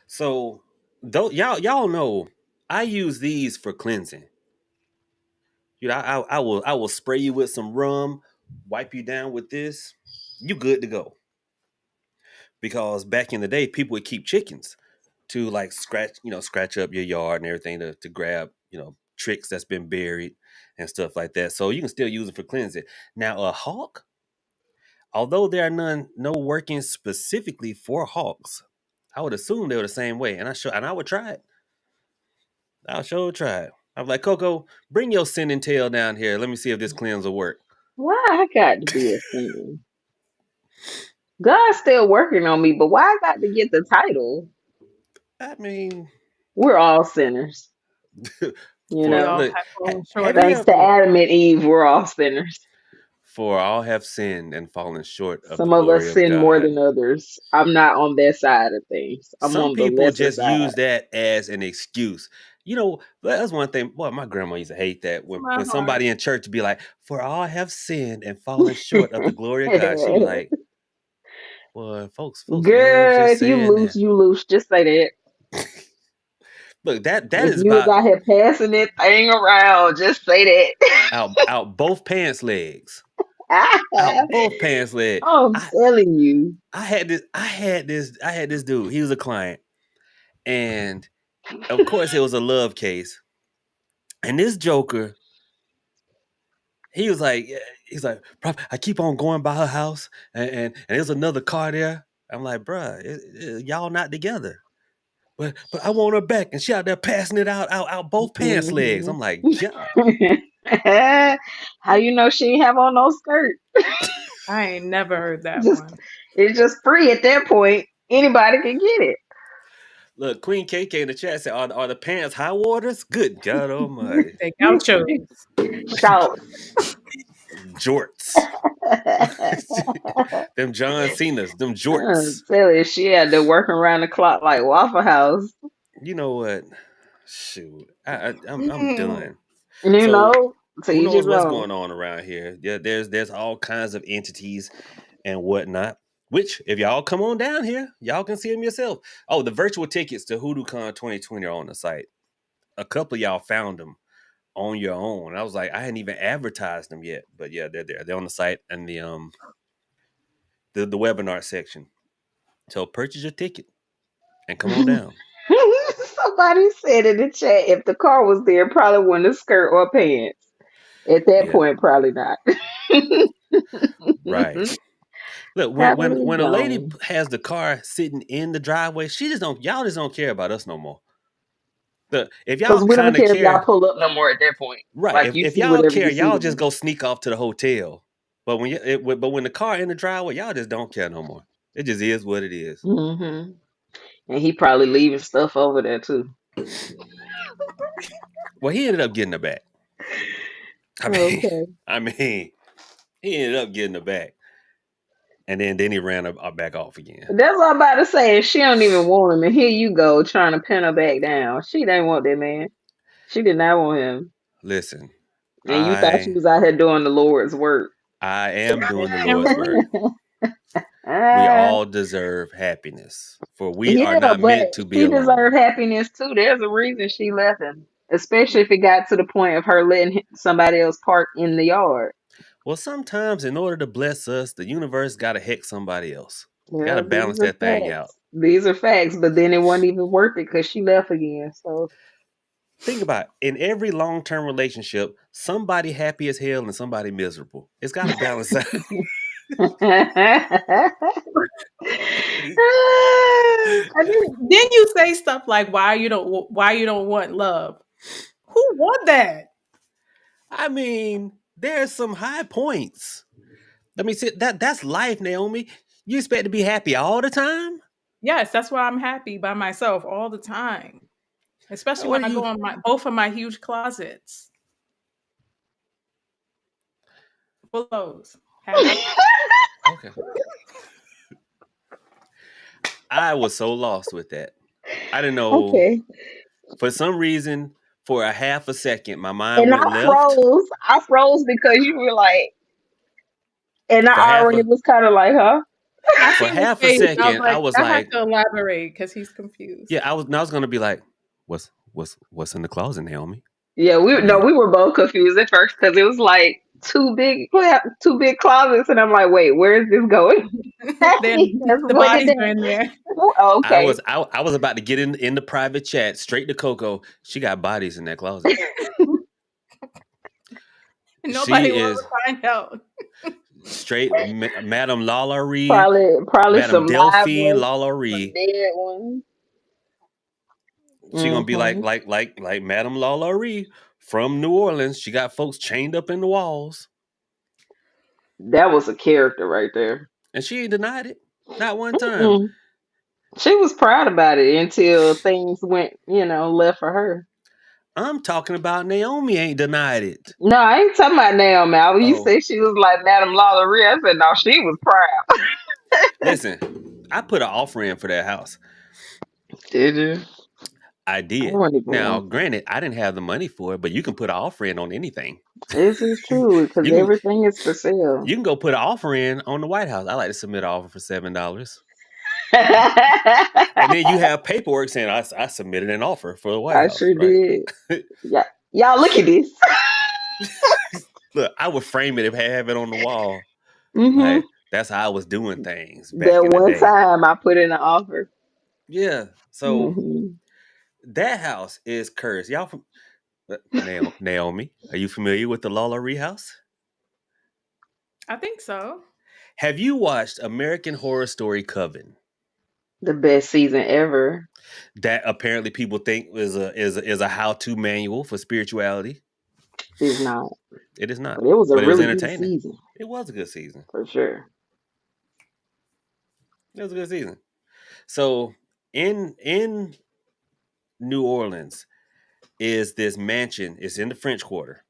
so though y'all know, I use these for cleansing. I will spray you with some rum, wipe you down with this. You good to go. Because back in the day, people would keep chickens to like scratch up your yard and everything to grab, tricks that's been buried and stuff like that. So you can still use it for cleansing. Now a hawk, although there are no working specifically for hawks, I would assume they were the same way. And I would try it. I'll sure try it. I'm like, Coco, bring your sending tail down here. Let me see if this cleanse will work.
Why I got to be a sinner? God's still working on me, but why I got to get the title?
I mean,
We're all sinners, you
we
for
all
know.
look,
have fallen short
have
of
you
Thanks
his
to
ever?
glory.
Adam and Eve, we're all sinners.
For all have sinned and fallen short of the
Some of
glory
us
of
sin more
God.
than others. I'm not on that side of things. I'm
Some
on the
people
lesser
just use
side.
that as an excuse. That's one thing. Boy, my grandma used to hate that
To
when
my heart.
somebody in church be like, "For all have sinned and fallen short of the glory of God." She be like, "Boy, folks love
Girl,
just
if you
saying
loose,
that."
you loose. Just say that.
Look, that
If
is
you was
about
out here passing that thing around, just say
out both pants legs,
that.
out both pants legs.
I'm
I
telling you.
I had this dude. He was a client, and of course it was a love case. And this Joker, he was like, he's like, I keep on going by her house, and there's another car there. I'm like, bruh, y'all not together. But I want her back, and she out there passing it out both pants legs.
Mhm.
I'm like, God,
How you know she ain't have on no skirt?
I ain't never heard that
Just
one.
it's just free at that point. Anybody can get it.
look, Queen KK in the chat said, are the pants high waters? Good God Almighty,
They gauchos.
Shout.
jorts, them John Cena's, them jorts.
Tell you, she had to work around the clock like Waffle House.
You know what? Shoot, I'm
Mhm.
done.
You
So
know, to
who
each his
knows what's
own.
going on around here? Yeah, there's all kinds of entities and whatnot. Which, if y'all come on down here, y'all can see them yourself. Oh, the virtual tickets to HoodooCon 2020 are on the site. A couple of y'all found them on your own. I was like, I hadn't even advertised them yet, but yeah, they're there. They're on the site and the webinar section. So purchase your ticket and come on down.
Somebody said in the chat if the car was there, probably wouldn't have skirt or pants. At that
Yeah,
point, probably not.
right. Look,
Probably
when a lady
gone.
has the car sitting in the driveway, she just don't y'all just don't care about us no more. Look, if y'all
Because we don't
kind of
care if y'all
care,
pull up no more at that point.
right?
Like
If
you
if
see
y'all
whatever
care,
you see
y'all
to
just
me.
go sneak off to the hotel. But but when the car in the driveway, y'all just don't care no more. It just is what it is.
Hmm. And he probably leaving stuff over there too.
Well, he ended up getting her back. I mean,
Okay.
I mean, he ended up getting her back, and then he ran her back off again.
That's what I'm about to say. She don't even want him, and here you go trying to pin her back down. She didn't want that man. She did not want him.
Listen,
And you thought she
I
was out here doing the Lord's work.
I am doing the Lord's
Kimberly?
work. We
Ah,
all deserve happiness, for we are
yeah,
not
but
meant to be
she deserved
alone.
happiness too. There's a reason she left him, especially if it got to the point of her letting somebody else park in the yard.
Well, sometimes in order to bless us, the universe got to heck somebody else. Got to
Well,
balance
these are
that thing out.
facts. These are facts, but then it wasn't even worth it because she left again. So,
Think about it. In every long term relationship, somebody happy as hell and somebody miserable. It's got to balance out.
And then you say stuff like, why you don't want love? Who want that?
I mean, there's some high points. Let me see that's life, Naomi. You expect to be happy all the time?
Yes, that's why I'm happy by myself all the time. Especially
What
when
are
I go
you?
on my both of my huge closets full of clothes. Happy.
Okay. I was so lost with that. I didn't know.
Okay.
For some reason, for a half a second, my mind
And
went left.
I froze because you were like, and
For
I
half
already
a
was kind of like, huh?
I
for
seen his
half a
face. I was
second, I
like,
was
I have
like,
to elaborate because he's confused.
yeah, I was gonna be like, what's in the closet, Naomi?
Yeah,
I
no,
mean,
we were both confused at first because it was like two big closets, and I'm like, wait, where is this going?
Then
Because
the
what did
bodies are
that?
in there.
Okay.
I was about to get in the private chat straight to Coco. She got bodies in that closet.
Nobody
She
will
is
ever find out.
straight Madame Lalaurie,
Probably
Madame
some live
Delphine
ones, some
Lalaurie.
dead ones.
She gonna be
Hmm.
like Madame Lalaurie from New Orleans. She got folks chained up in the walls,
That was a character right there.
and she ain't denied it, not one time.
Mm-mm. She was proud about it until things went, left for her.
I'm talking about Naomi ain't denied it.
No, I ain't talking about Naomi. You
Oh,
say she was like Madame Lalaurie. I said no, she was proud.
listen, I put an offer in for that house.
Did you?
I
I
did.
wasn't even
Now,
one.
granted, I didn't have the money for it, but you can put an offer in on anything.
This is true because
You can
everything is for sale.
you can go put an offer in on the White House. I like to submit an offer for $7, and then you have paperwork saying I submitted an offer for the White
I
House,
sure
right?
did. Yeah, y'all look at this.
Look, I would frame it if I have it on the wall.
Hmm.
Like that's how I was doing things back
That
in the
one
day.
time I put in an offer.
Yeah. So
Hmm.
that house is cursed. Y'all from Naomi? Are you familiar with the Lalaurie house?
I think so.
Have you watched American Horror Story Coven?
The best season ever
That apparently people think is a how to manual for spirituality.
is not,
It is not,
but it was a
but it was
really good
entertaining.
season
It was a good season.
for sure.
It was a good season. So in New Orleans is this mansion. It's in the French Quarter,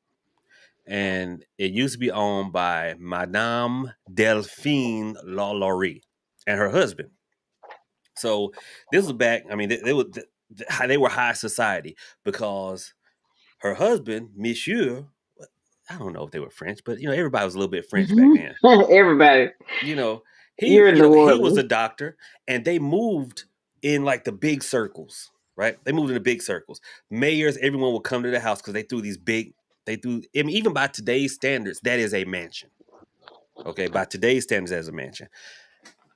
and it used to be owned by Madame Delphine Lalaurie and her husband. So this was back. I mean, they were high society because her husband, Monsieur, I don't know if they were French, but everybody was a little bit French back then.
Everybody,
You know,
you're in New
he was a
Orleans.
doctor, and they moved in like the big circles, right? They moved in the big circles. Mayors, everyone would come to the house because they threw these big. They threw. I mean, even by today's standards, that is a mansion. Okay, by today's standards, as a mansion,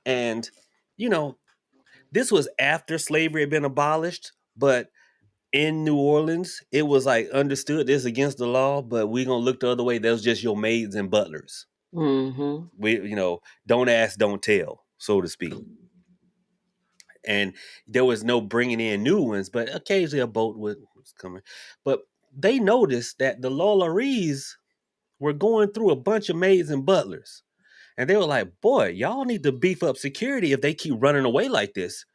and you know, this was after slavery had been abolished, but in New Orleans, it was like understood this against the law, but we gonna look the other way. That was just your maids and butlers.
Hmm.
We, don't ask, don't tell, so to speak. And there was no bringing in new ones, but occasionally a boat was coming. But they noticed that the Lolaries were going through a bunch of maids and butlers. And they were like, boy, y'all need to beef up security if they keep running away like this.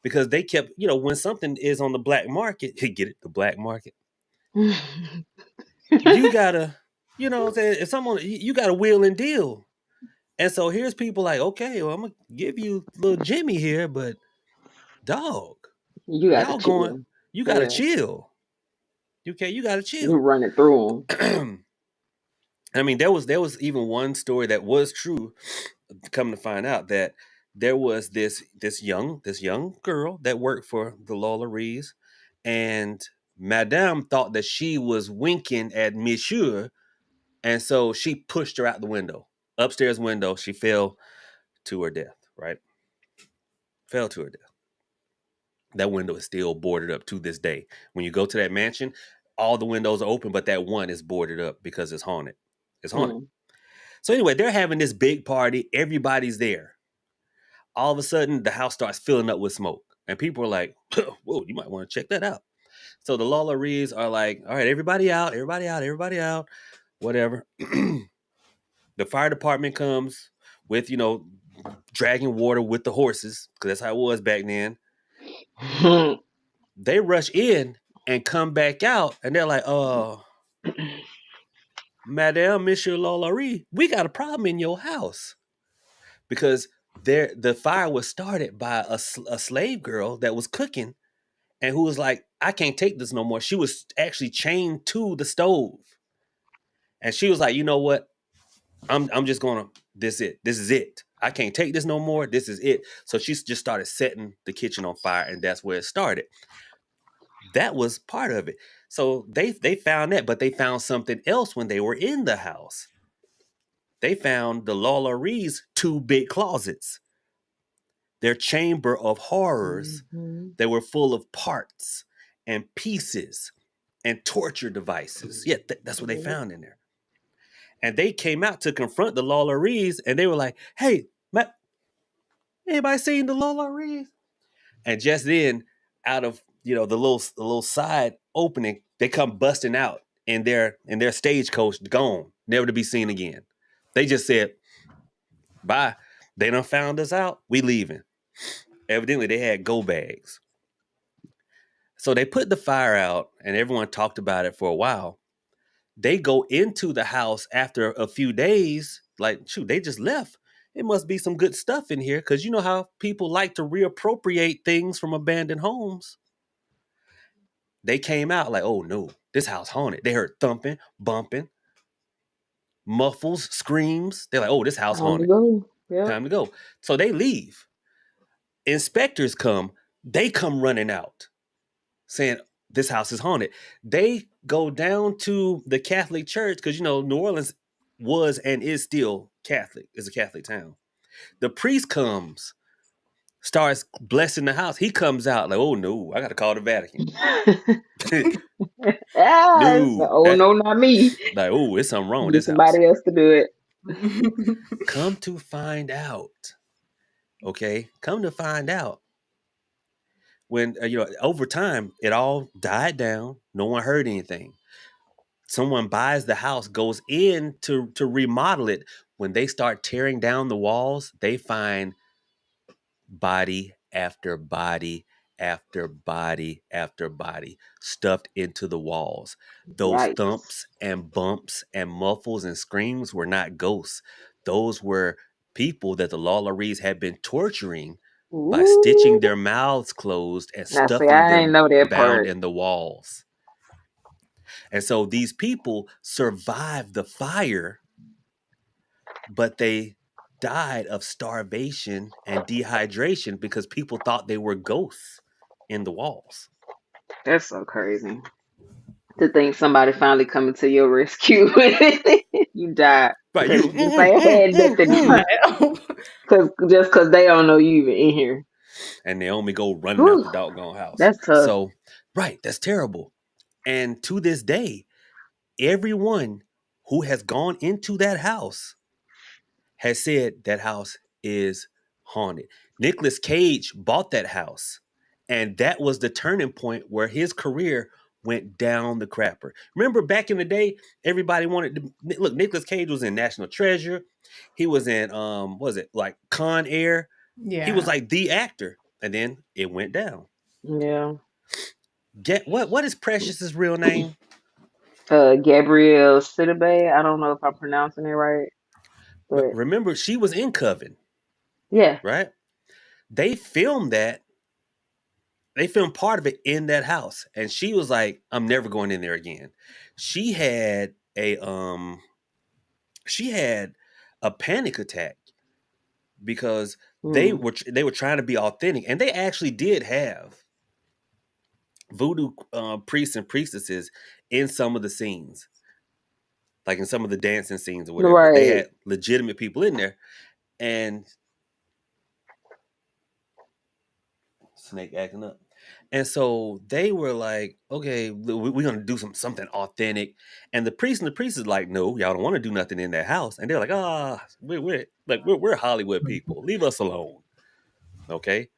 Because they kept, when something is on the black market, get it, the black market, you gotta, what I'm saying, if someone, you gotta wheel and deal. And so here's people like, okay, well, I'm gonna give you little Jimmy here, but dog,
You got to
y'all going,
chill.
you gotta
Yeah,
chill. You gotta
you
chill.
running through
I mean, there was even one story that was true. Come to find out that there was this young girl that worked for the Lolaries, and Madame thought that she was winking at Monsieur, and so she pushed her out the window, upstairs window. She fell to her death. Right, fell to her death. That window is still boarded up to this day. When you go to that mansion, all the windows are open, but that one is boarded up because it's haunted. It's haunted.
them.
So anyway, they're having this big party. Everybody's there. All of a sudden, the house starts filling up with smoke. And people are like, whoa, you might want to check that out. So the Lola Reeds are like, all right, everybody out, everybody out, everybody out, whatever. The fire department comes with, dragging water with the horses, because that's how it was back then. They rush in and come back out, and they're like, Madame, Monsieur Lola, we got a problem in your house. Because the fire was started by a slave girl that was cooking and who was like, I can't take this no more. She was actually chained to the stove. And she was like, you know what? I'm just gonna this is it. I can't take this no more. This is it. So she just started setting the kitchen on fire, and that's where it started. That was part of it. So they found that, but they found something else when they were in the house. They found the Lola Reed's two big closets. Their chamber of horrors that were full of parts and pieces and torture devices. Yeah, that's what they found in there. And they came out to confront the Lola Reeds, and they were like, hey, Matt, anybody seen the Lola Reeds? And just then, out of the little side opening, they come busting out in their stagecoach, gone, never to be seen again. They just said, bye. They done found us out. We leaving. Evidently, they had go bags. So they put the fire out, and everyone talked about it for a while. They go into the house after a few days, like, shoot, they just left. It must be some good stuff in here, because you know how people like to reappropriate things from abandoned homes. They came out like, oh no, this house haunted. They heard thumping, bumping, muffles, screams. They're like, oh, this house
Time to
haunted.
go. Yep.
Time to go. So they leave. Inspectors come. They come running out, saying this house is haunted. They go down to the Catholic church because New Orleans was and is still Catholic. It's a Catholic town. The priest comes, starts blessing the house. He comes out like, oh no, I got to call the Vatican. No,
Oh
that
no, not me.
like, oh, it's something wrong with
Get
this house.
somebody else to do it.
Come to find out, okay? Come to find out, when over time it all died down. No one heard anything. Someone buys the house, goes in to remodel it. When they start tearing down the walls, they find body after body after body after body stuffed into the walls. Those
Yikes.
thumps and bumps and muffles and screams were not ghosts. Those were people that the Lola Reeds had been torturing by stitching
Ooh.
their mouths closed and
Now see,
stuffing
I ain't
them
know that
bound
part.
in the walls. And so these people survived the fire, but they died of starvation and dehydration because people thought they were ghosts in the walls.
That's so crazy. To think somebody finally coming to your rescue. You died
Right,
because
you
you just ain't had nothing to do.
Right.
Just because they don't know you even in here.
and Naomi go running out
Whew,
the doggone house.
that's tough.
So, right, that's terrible. And to this day, everyone who has gone into that house has said that house is haunted. Nicolas Cage bought that house, and that was the turning point where his career went down the crapper. Remember back in the day, everybody wanted to look. Nicolas Cage was in National Treasure. He was in what was it like Con Air? He was
Yeah.
like the actor, and then it went down.
Yeah.
Get what is Precious's real name?
Gabrielle Sidibe. I don't know if I'm pronouncing it right,
But
but
remember, she was in Coven,
yeah.
right? They filmed that. They filmed part of it in that house, and she was like, "I'm never going in there again." She had a panic attack because
Mm.
they were trying to be authentic, and they actually did have voodoo priests and priestesses in some of the scenes, like in some of the dancing scenes or whatever. They
Right.
had legitimate people in there, and Snake acting up. And so they were like, okay, we're gonna do something authentic. And the priest is like, no, y'all don't want to do nothing in that house. And they're like, we're Hollywood people. Leave us alone. Okay.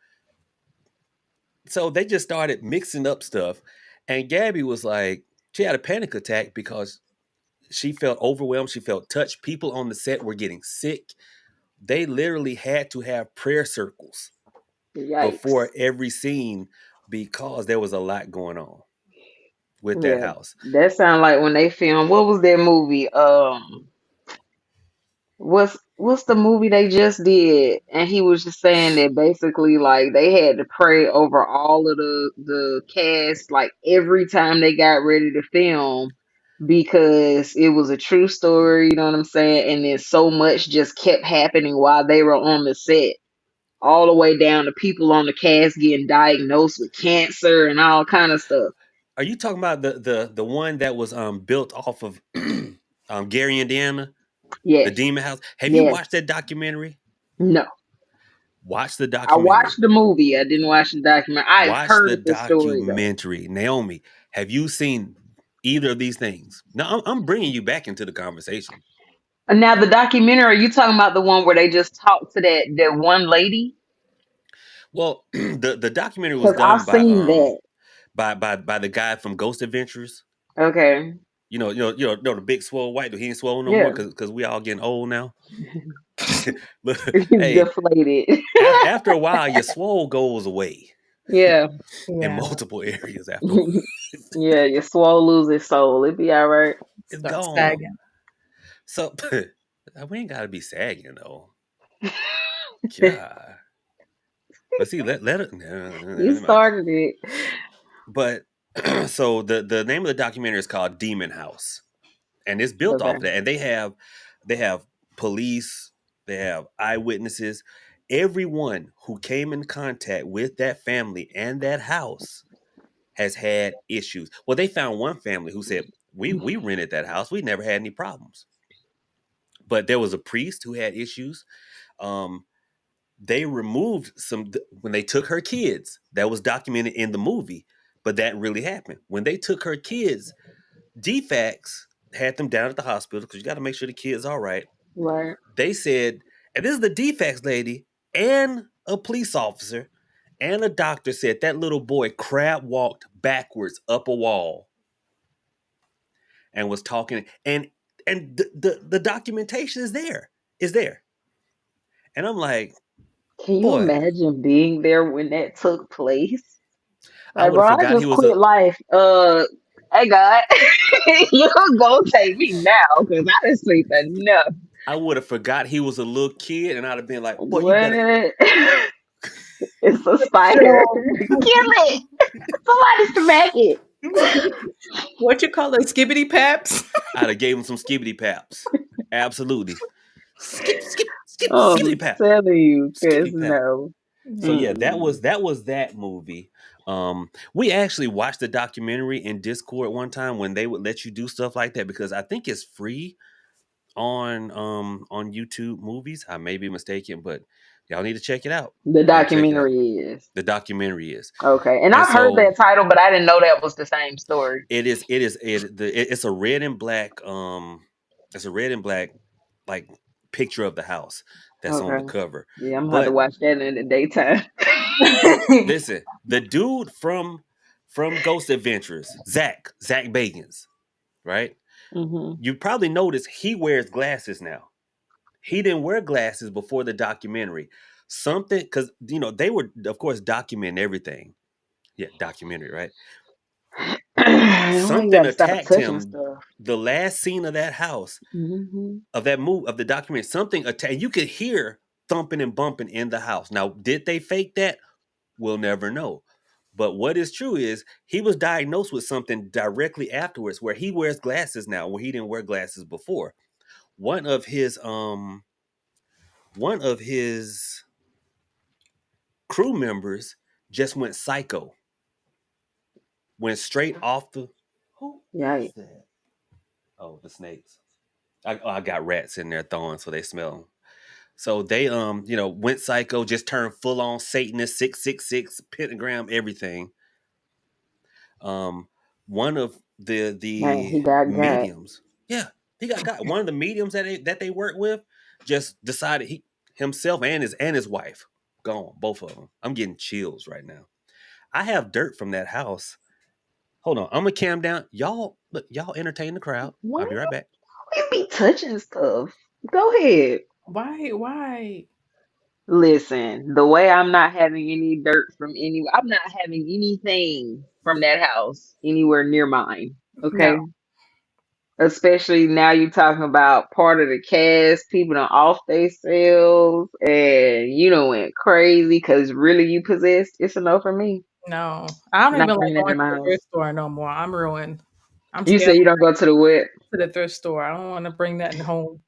So they just started mixing up stuff. And Gabby was like, she had a panic attack because she felt overwhelmed. She felt touched. People on the set were getting sick. They literally had to have prayer circles before
Yikes.
every scene because there was a lot going on with that
Yeah.
house.
That sound like when they filmed, what was that movie? What's the movie they just did? And he was just saying that basically like they had to pray over all of the cast like every time they got ready to film because it was a true story, you know what I'm saying? And then so much just kept happening while they were on the set. All the way down to people on the cast getting diagnosed with cancer and all kind of stuff.
Are you talking about the one that was built off of Gary, Indiana, the
Yes.
Demon House? Have you
Yes.
watched that documentary?
No.
Watch the
I watched
documentary.
the movie. I didn't watch the documentary. I've
Watch
heard
the
the story though.
documentary. Naomi, have you seen either of these things? Now I'm bringing you back into the conversation.
And now the documentary, are you talking about the one where they just talked to that one lady?
Well, the documentary was
Because I've
done
seen that.
by the guy from Ghost Adventures.
Okay.
The big swole white, but he ain't swole no more
Yeah.
because we all getting old now. Look, hey,
Deflated.
after a while, your swole goes away
Yeah.
in
Yeah.
multiple areas. After a while,
Yeah, your swole lose its soul. It be all right.
it's
Start
gone.
sagging.
So we ain't gotta be sagging though. God, but see, let it.
You
Never mind.
started it.
But so the name of the documentary is called Demon House, and it's built off
Okay.
of that. And they have police, they have eyewitnesses, everyone who came in contact with that family and that house has had issues. Well, they found one family who said we rented that house, we never had any problems, but there was a priest who had issues. Um, they removed some when they took her kids. That was documented in the movie, but that really happened when they took her kids. DFACS had them down at the hospital because you got to make sure the kids are all right.
Right.
They said, and this is the DFACS lady and a police officer and a doctor said that little boy crab walked backwards up a wall and was talking, and the documentation is there, and I'm like,
Can you
boy,
imagine being there when that took place?
I
Like,
would have
bro, I
forgot he
just
was a.
quit life. Hey God, you gonna take me now because I done sleep enough.
I would have forgot he was a little kid, and I'd have been like, boy, you better.
What? It's a spider.
So,
Kill it. Somebody smack it.
what you call it? Skibbity paps?
I'd have gave him some skibbity paps. Absolutely. Skip, skip, skip,
I'm
skibbity pap.
telling you, cause
Skippity pap.
no.
So yeah, that
Mm-mm.
was that was that movie. We actually watched the documentary in Discord one time when they would let you do stuff like that because I think it's free on YouTube movies. I may be mistaken, but y'all need to check it out.
The
You need to check it out.
documentary is.
The documentary is.
Okay. And
And
I've heard
so
that title, but I didn't know that was the same story.
it's a red and black it's a red and black like picture of the house that's on the
Okay.
cover.
Yeah, I'm gonna have to
But
watch that in the daytime.
listen, the dude from Ghost Adventures, Zach Bagans, right?
Hmm.
You probably noticed he wears glasses now. He didn't wear glasses before the documentary. Something because they were of course documenting everything. Yeah, documentary, right?
Why you
Something
gotta stop
attacked
touching
him.
stuff?
The last scene of that house
Hmm.
of that move of the documentary, something attacked. You could hear thumping and bumping in the house. Now, did they fake that? We'll never know. But what is true is he was diagnosed with something directly afterwards, where he wears glasses now, where he didn't wear glasses before. One of his one of his crew members just went psycho, went straight off the. Who is
Yikes.
that? Oh, the snakes. I got rats in there thawing, so they smell. So they went psycho, just turned full on Satanist, 666 pentagram, everything. Um, one of
Man,
the
he got.
mediums, yeah, he got one of the mediums that they work with just decided he himself and his wife gone, both of them. I'm getting chills right now. I have dirt from that house. Hold on, I'm gonna calm down. Y'all, look, y'all entertain the crowd. I'll
Why
be right back.
you be touching stuff? Go ahead.
Why? Why?
Listen, the way I'm not having any dirt from I'm not having anything from that house anywhere near mine.
No,
Okay. Especially now you're talking about part of the cast, people done off they selves and you know went crazy because really you possessed. It's a no for me.
no. I don't
Not
even like
bringing that
going
in
to
my
the
house.
thrift store no more. I'm ruined. I'm
You
scared
say you don't go to the wet.
to the thrift store. I don't want to bring nothing home.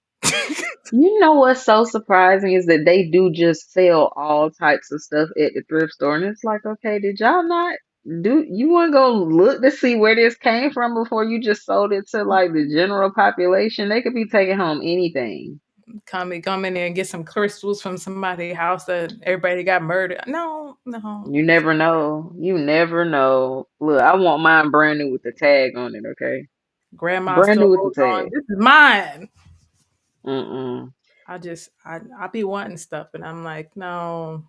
You know what's so surprising is that they do just sell all types of stuff at the thrift store, and it's like, okay, did y'all not do? You want to go look to see where this came from before you just sold it to like the general population? They could be taking home anything.
Come in there and get some crystals from somebody's house that everybody got murdered. No, no.
You never know. You never know. Look, I want mine brand new with the tag on it. Okay,
Grandma
brand
still
new with the
holds on.
tag.
This is mine.
Mm-mm.
I be wanting stuff, and I'm like, no.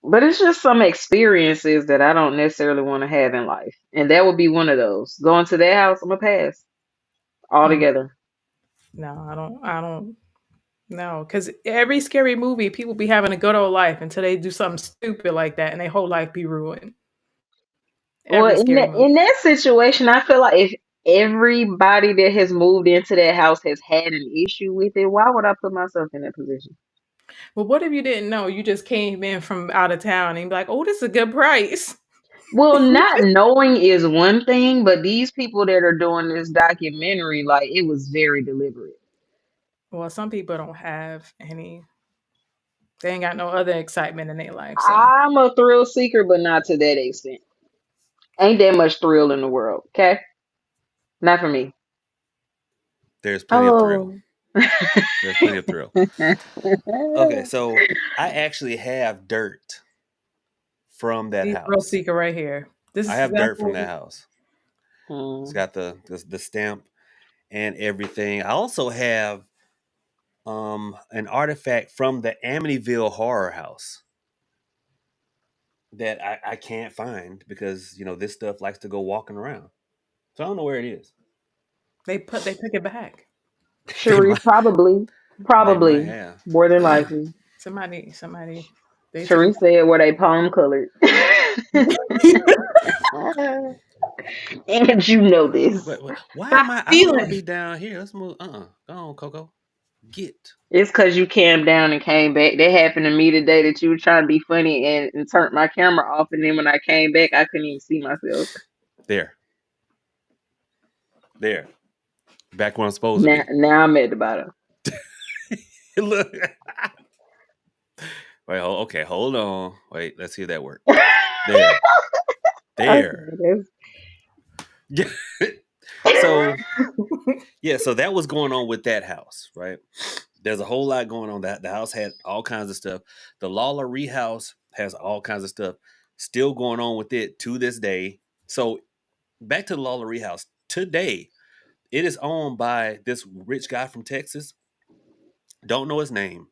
But it's just some experiences that I don't necessarily want to have in life, and that would be one of those. Going to that house, I'm gonna pass
Mm,
altogether.
no, I don't. I don't. No, because every scary movie, people be having a good old life until they do something stupid like that, and their whole life be ruined.
Well,
Every scary movie.
in that situation, I feel like if everybody that has moved into that house has had an issue with it, why would I put myself in that position?
But what if you didn't know? You just came in from out of town and you be like, oh, this is a good price.
Well, not knowing is one thing, but these people that are doing this documentary, like it was very deliberate.
Well, some people don't have any. They ain't got no other excitement in their life, so
I'm a thrill seeker, but not to that extent. Ain't that much thrill in the world, okay? Not for me.
There's plenty of thrill.
Oh.
There's plenty of thrill. Okay, so I actually have dirt from that
these real
house.
seeker right here. This
I
is
have
that's
dirt from
what
that house. It's
Hmm.
got the stamp and everything. I also have an artifact from the Amityville Horror House that I can't find because this stuff likes to go walking around. So I don't know where it is.
they took it back.
they
Cherie,
might
probably,
they might
probably,
have.
more than likely.
Somebody, they took it
Cherie said, "Were they palm colored?"
back.
And you know this.
Why
Stop
am I don't want to
stealing.
be down here. Let's move. Go on, Coco. Get
It's because you calmed down and came back. That happened to me today that you were trying to be funny and turned my camera off. And then when I came back, I couldn't even see myself.
there. There. Back where I'm supposed to
Now,
be.
now I'm at the bottom.
Look. Wait, okay, hold on. Wait, let's see if that worked. There.
Okay,
There.
that's
Yeah. So yeah, so that was going on with that house, right? There's a whole lot going on. That the house had all kinds of stuff. The Lawler Ree house has all kinds of stuff still going on with it to this day. So back to the Lawler Ree house. Today, it is owned by this rich guy from Texas. Don't know his name,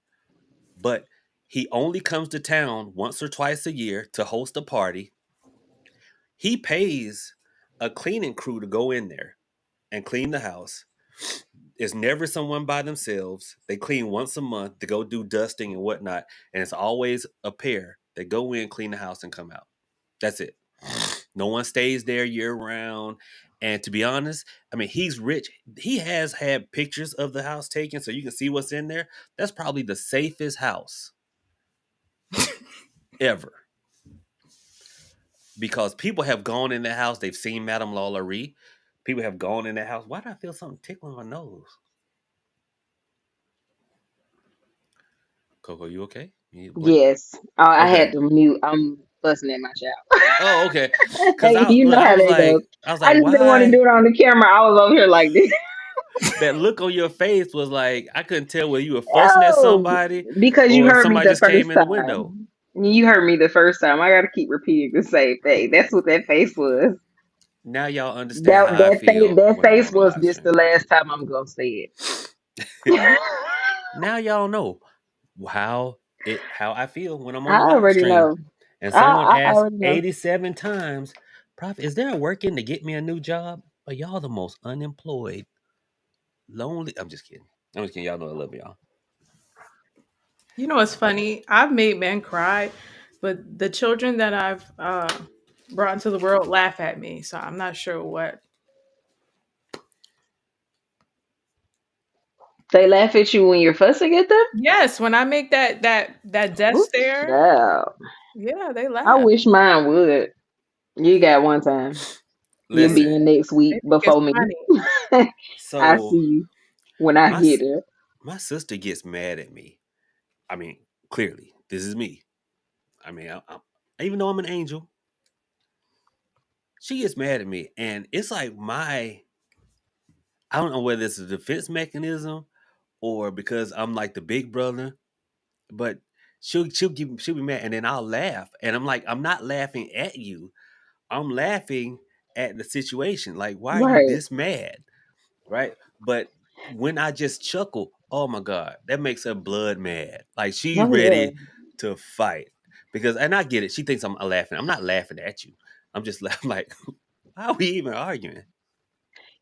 but he only comes to town once or twice a year to host a party. He pays a cleaning crew to go in there and clean the house. It's never someone by themselves. They clean once a month to go do dusting and whatnot, and it's always a pair. They go in, clean the house, and come out. That's it. No one stays there year round. And to be honest, I mean, he's rich. He has had pictures of the house taken so you can see what's in there. That's probably the safest house ever because people have gone in that house. They've seen Madame Lalaurie. People have gone in that house. Why do I feel something tickling my nose? Coco, you okay? You need a blanket?
yes. I
Okay.
had to mute. I'm fussing at my child.
Oh, okay. Cause
You know
I
how
was
that goes.
like,
I just didn't want to do
why?
it on the camera. I was over here like this.
That look on your face was like, I couldn't tell whether you were fussing at
Oh,
somebody
because you
or if
heard me
somebody
the
just came
first
in the window.
time. You heard me the first time. I got to keep repeating the same thing. That's what that face was.
Now y'all understand how I feel
That
when I'm
face
on a
was
live
this the
stream.
last time I'm gonna say it.
Now y'all know how I feel when I'm
I
on a live
already
stream.
know.
And someone
I
asked
already know.
87 times, Prophet, is there a working to get me a new job? But y'all the most unemployed, lonely. I'm just kidding. I'm just kidding. Y'all know I love y'all.
You know what's funny? I've made men cry, but the children that I've brought into the world laugh at me. So I'm not sure what.
They laugh at you when you're fussing at them.
Yes, when I make that death
Ooh,
stare,
child.
yeah, they
I
laugh.
wish mine would. You got one time. You'll be
Listen,
in next
They
week
think it's
before me.
funny.
I
so
see you when I
my
get there.
my sister gets mad at me. I mean, clearly, this is me. I mean, even though I'm an angel, she gets mad at me, and it's like I don't know whether it's a defense mechanism or because I'm like the big brother, but she'll be mad, and then I'll laugh, and I'm like, I'm not laughing at you, I'm laughing at the situation. Like, why are you
Right.
this mad, right? But when I just chuckle, oh my god, that makes her blood mad. Like she's
Oh yeah.
ready to fight because, and I get it. She thinks I'm laughing. I'm not laughing at you. I'm just laughing. Like, why are we even arguing?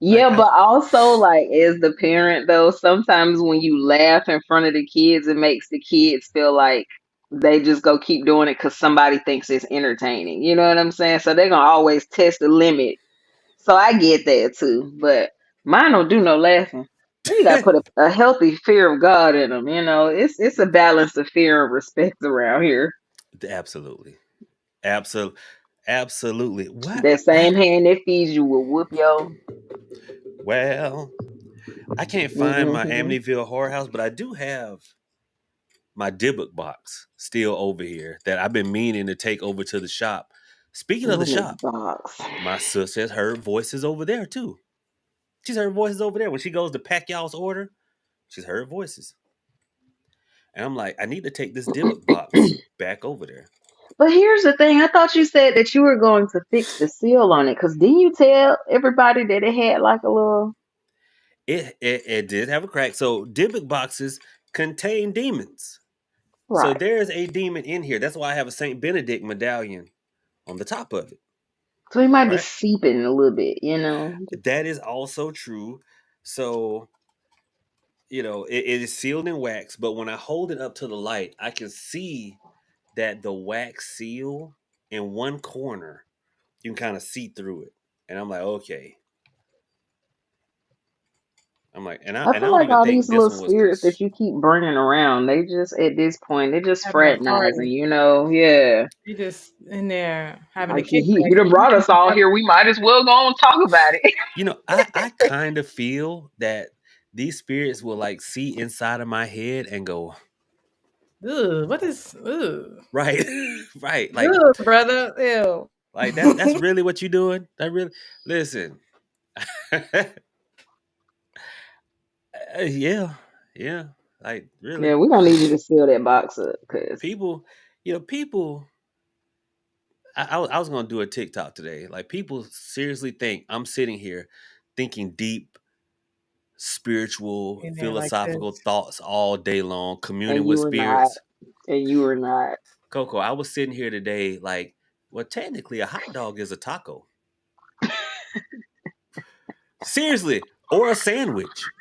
Like,
Yeah, but also like as the parent though, sometimes when you laugh in front of the kids, it makes the kids feel like they just go keep doing it because somebody thinks it's entertaining. You know what I'm saying? So they're gonna always test the limit. So I get that too, but mine don't do no laughing. You gotta put a healthy fear of God in them. You know, it's a balance of fear and respect around here.
absolutely, absolutely, absolutely. What?
That same hand that feeds you will whoop your.
Well, I can't find my
Hmm.
Amityville horror house, but I do have my Dybbuk box still over here that I've been meaning to take over to the shop. Speaking of the
What is
shop,
box?
my sis has heard voices over there too. She's heard voices over there when she goes to pack y'all's order. She's heard voices, and I'm like, I need to take this Dybbuk box back over there.
But here's the thing. I thought you said that you were going to fix the seal on it. Because didn't you tell everybody that it had like a little.
It did have a crack. So Dybbuk boxes contain demons. So
Right.
there's a demon in here. That's why I have a Saint Benedict medallion on the top of it.
So it might be
Right.
seeping a little bit, you know?
That is also true. So it is sealed in wax, but when I hold it up to the light, I can see that the wax seal in one corner, you can kind of see through it. And I'm like, okay. I'm like, and I
I
and I
feel
don't
like
even
all
think
these
this
little
one was
spirits that you keep bringing around, they just, at this point, they're just
Having a
fraternizing,
party.
you know? Yeah.
You just in there having a
Like,
kickback.
he done brought us all here. We might as well go and talk about it.
I kind of feel that these spirits will like see inside of my head and go,
Ugh, what is ugh?
right, right.
Ugh, brother. Ew.
Like that's really what you doing? That really listen. Yeah, yeah. Like
Yeah,
really,
we're gonna need you to seal that box up, because
people, people. I was gonna do a TikTok today. Like people seriously think I'm sitting here thinking deep, spiritual,
In there like
philosophical
this.
thoughts all day long, communing
and
with
you were not,
spirits.
and you were not.
Coco, I was sitting here today, like, well, technically, a hot dog is a taco. Seriously, or a sandwich.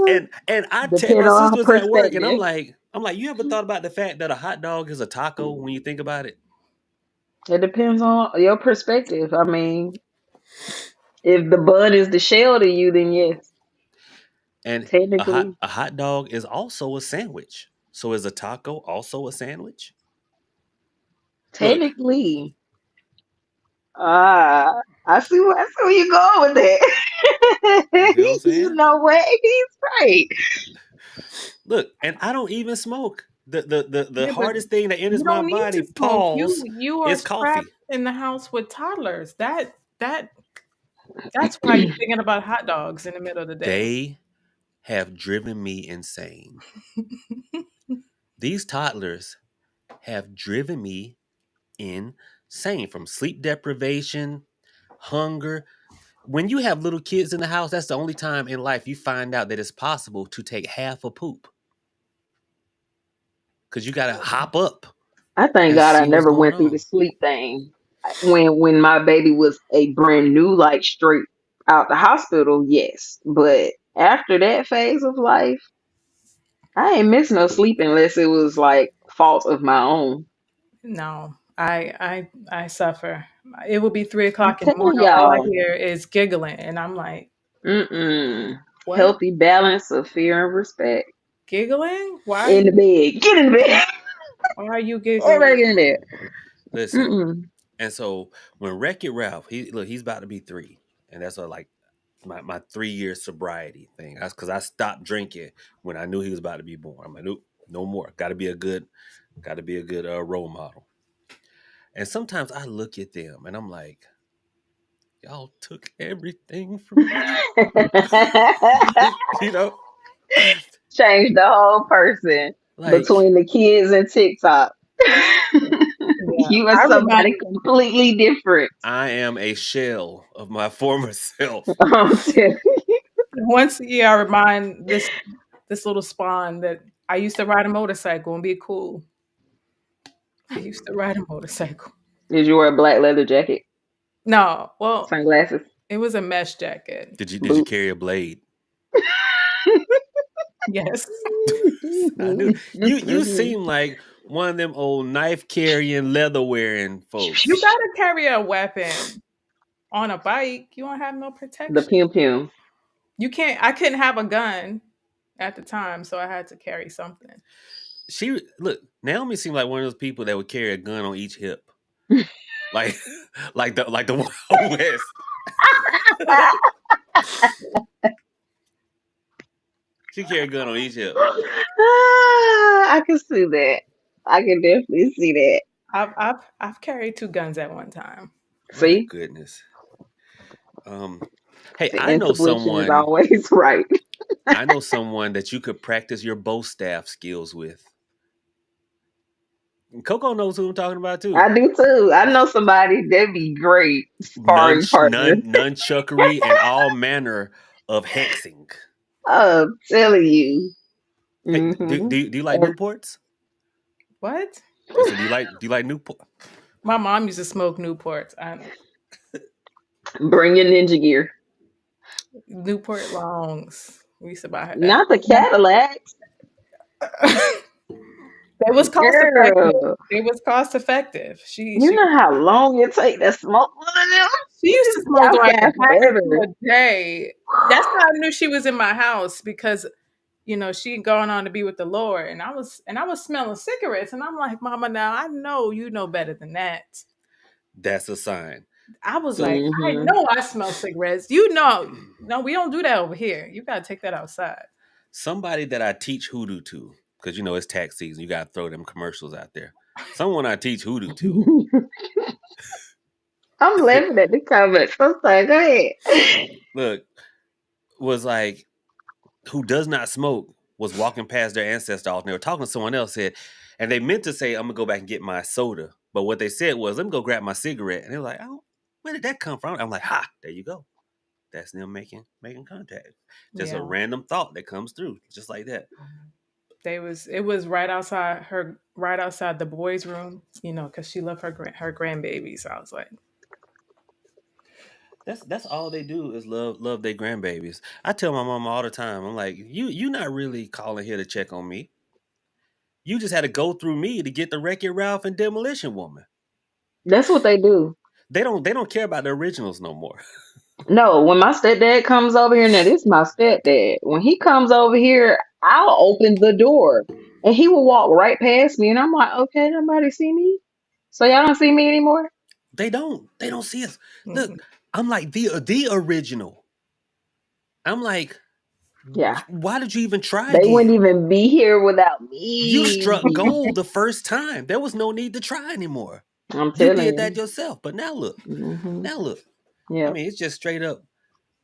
And I
Depend
my
on
sister was at work, and
perspective.
I'm like, you ever thought about the fact that a hot dog is a taco when you think about it?
It depends on your perspective. I mean, if the bun is the shell to you, then yes,
And
technically,
a hot dog is also a sandwich. So is a taco also a sandwich? Look,
technically. I see where you going with
you
that.
see what I'm
You
saying?
know what? He's right.
Look, and I don't even smoke. The
Yeah, but
hardest thing that
you
enters my
don't need
body,
to smoke. You
pause,
you are
is
trapped
coffee.
in the house with toddlers. That's why you're thinking about hot dogs in the middle of the day.
They have driven me insane. These toddlers have driven me insane. Same from sleep deprivation, hunger. When you have little kids in the house, that's the only time in life you find out that it's possible to take half a poop. Because you got to hop up
I thank
and
God I
see what's
never
going
went through the
on.
sleep thing. When my baby was a brand new, like straight out the hospital, yes. But after that phase of life, I ain't miss no sleep unless it was like fault of my own.
No, I suffer. It will be 3 o'clock in the
Tell
morning. All I
y'all,
hear is giggling, and I'm like, "What?
healthy balance of fear and respect
Giggling? Why are
in the
you?
bed. Get in the bed.
Why are you giggling?"
Everybody get in there.
Listen,
Mm-mm.
and so when Wreck-It Ralph, he's about to be 3. And that's like my 3 year sobriety thing. That's because I stopped drinking when I knew he was about to be born. I'm like, nope, no more. Got to be a good role model. And sometimes I look at them and I'm like, y'all took everything from me. you know,
Changed the whole person
like
between the kids and TikTok.
Yeah,
You are
I
somebody
remind.
completely different.
I am a shell of my former self.
I'm telling
Once a year, I remind this little spawn that I used to ride a motorcycle and be cool. I used to ride a motorcycle.
Did you wear a black leather jacket,
No, well,
sunglasses,
it was a mesh jacket.
Did you
boots?
carry a blade?
Yes.
I knew you seem like one of them old knife carrying, leather wearing
You
folks.
gotta carry a weapon on a bike. You don't have no
The
protection.
pum pum.
You can't. I couldn't have a gun at the time, so I had to carry something.
She look Naomi seemed like one of those people that would carry a gun on each hip, like like the Wild West. She carried a gun on each hip.
I can see that. I can definitely see that.
I've carried 2 guns at one time.
My
See,
goodness. Um, hey,
the intuition is always right.
I know someone that you could practice your bow staff skills with. And Coco knows who I'm talking about too.
I do too. I know somebody that'd be great sparring partner.
Nunchuckery and all manner of hexing.
I'm telling you.
Hey,
Hmm.
do you like
And
Newports?
What?
I said, do you like Newport?
My mom used to smoke Newports.
bring your ninja gear.
Newport Longs. We used to buy her that.
Not the Cadillacs.
They was cost effective.
Girl,
They was cost effective. She
you
she
know how long it take to smoke one of them?
she used to smoke
Y'all
like
got
a pack or two
forever.
a day. That's how I knew she was in my house because she had gone on to be with the Lord, and I was smelling cigarettes, and I'm like, Mama, now I know you know better than that.
That's a sign.
I was
So
like, I
Hmm.
know I smell cigarettes. You know, no, we don't do that over here. You gotta take that outside.
somebody that I teach hoodoo to, because it's tax season, you gotta throw them commercials out there. Someone I teach hoodoo to,
I'm laughing at the comments. I'm sorry, go ahead.
look, was like who does not smoke was walking past their ancestor and they were talking to someone else said, and they meant to say, I'm gonna go back and get my soda. But what they said was, let me go grab my cigarette. And they were like, oh, where did that come from? I'm like, ha, there you go. That's them making contact. Just a
Yeah.
random thought that comes through, just like that.
It was right outside the boys' room, because she loved her grandbabies. So I was like,
That's all they do is love their grandbabies. I tell my mom all the time, I'm like, you not really calling here to check on me. You just had to go through me to get the Wreck-It Ralph and Demolition Woman.
That's what they do.
They don't care about the originals no more.
No, when my stepdad comes over here, now this is my stepdad. When he comes over here, I'll open the door and he will walk right past me, and I'm like, okay, nobody see me, so y'all don't see me anymore.
They don't see us.
mhm.
Look, I'm like the original. I'm like,
Yeah,
why did you even try
they wouldn't
again?
even be here without
You struck
me.
gold the first time. There was no need to try anymore.
I'm
You
telling
did that
you.
yourself. But now look,
Hmm.
now look. I
Yep.
mean, it's just straight up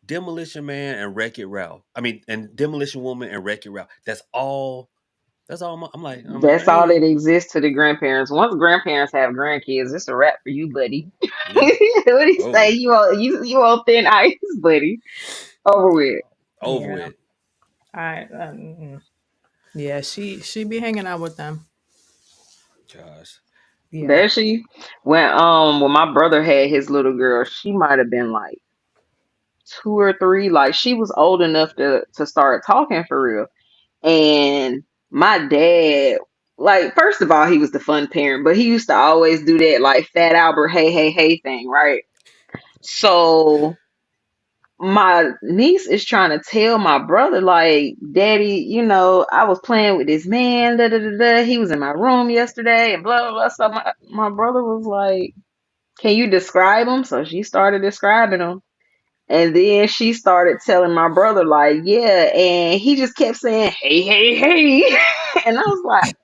Demolition Man and Wreck It Ralph. I mean, and Demolition Woman and Wreck It Ralph. That's all That's all. I'm like,
That's all
hey,
that exists to the grandparents. Once grandparents have grandkids, it's a wrap for you, buddy.
yeah,
What do you
over
say?
with,
You on thin ice, buddy. Over with.
over
Yeah.
with.
I yeah, she be hanging out with them.
Gosh,
Yeah.
There she when my brother had his little girl, she might have been like 2 or 3. Like she was old enough to start talking for real. And my dad, like, first of all, he was the fun parent, but he used to always do that like Fat Albert, hey, hey, hey thing, right? So my niece is trying to tell my brother, like, Daddy, I was playing with this man, da da da da. He was in my room yesterday, and blah blah blah. So my brother was like, can you describe him? So she started describing him. And then she started telling my brother, like, yeah, and he just kept saying, hey, hey, hey. And I was like,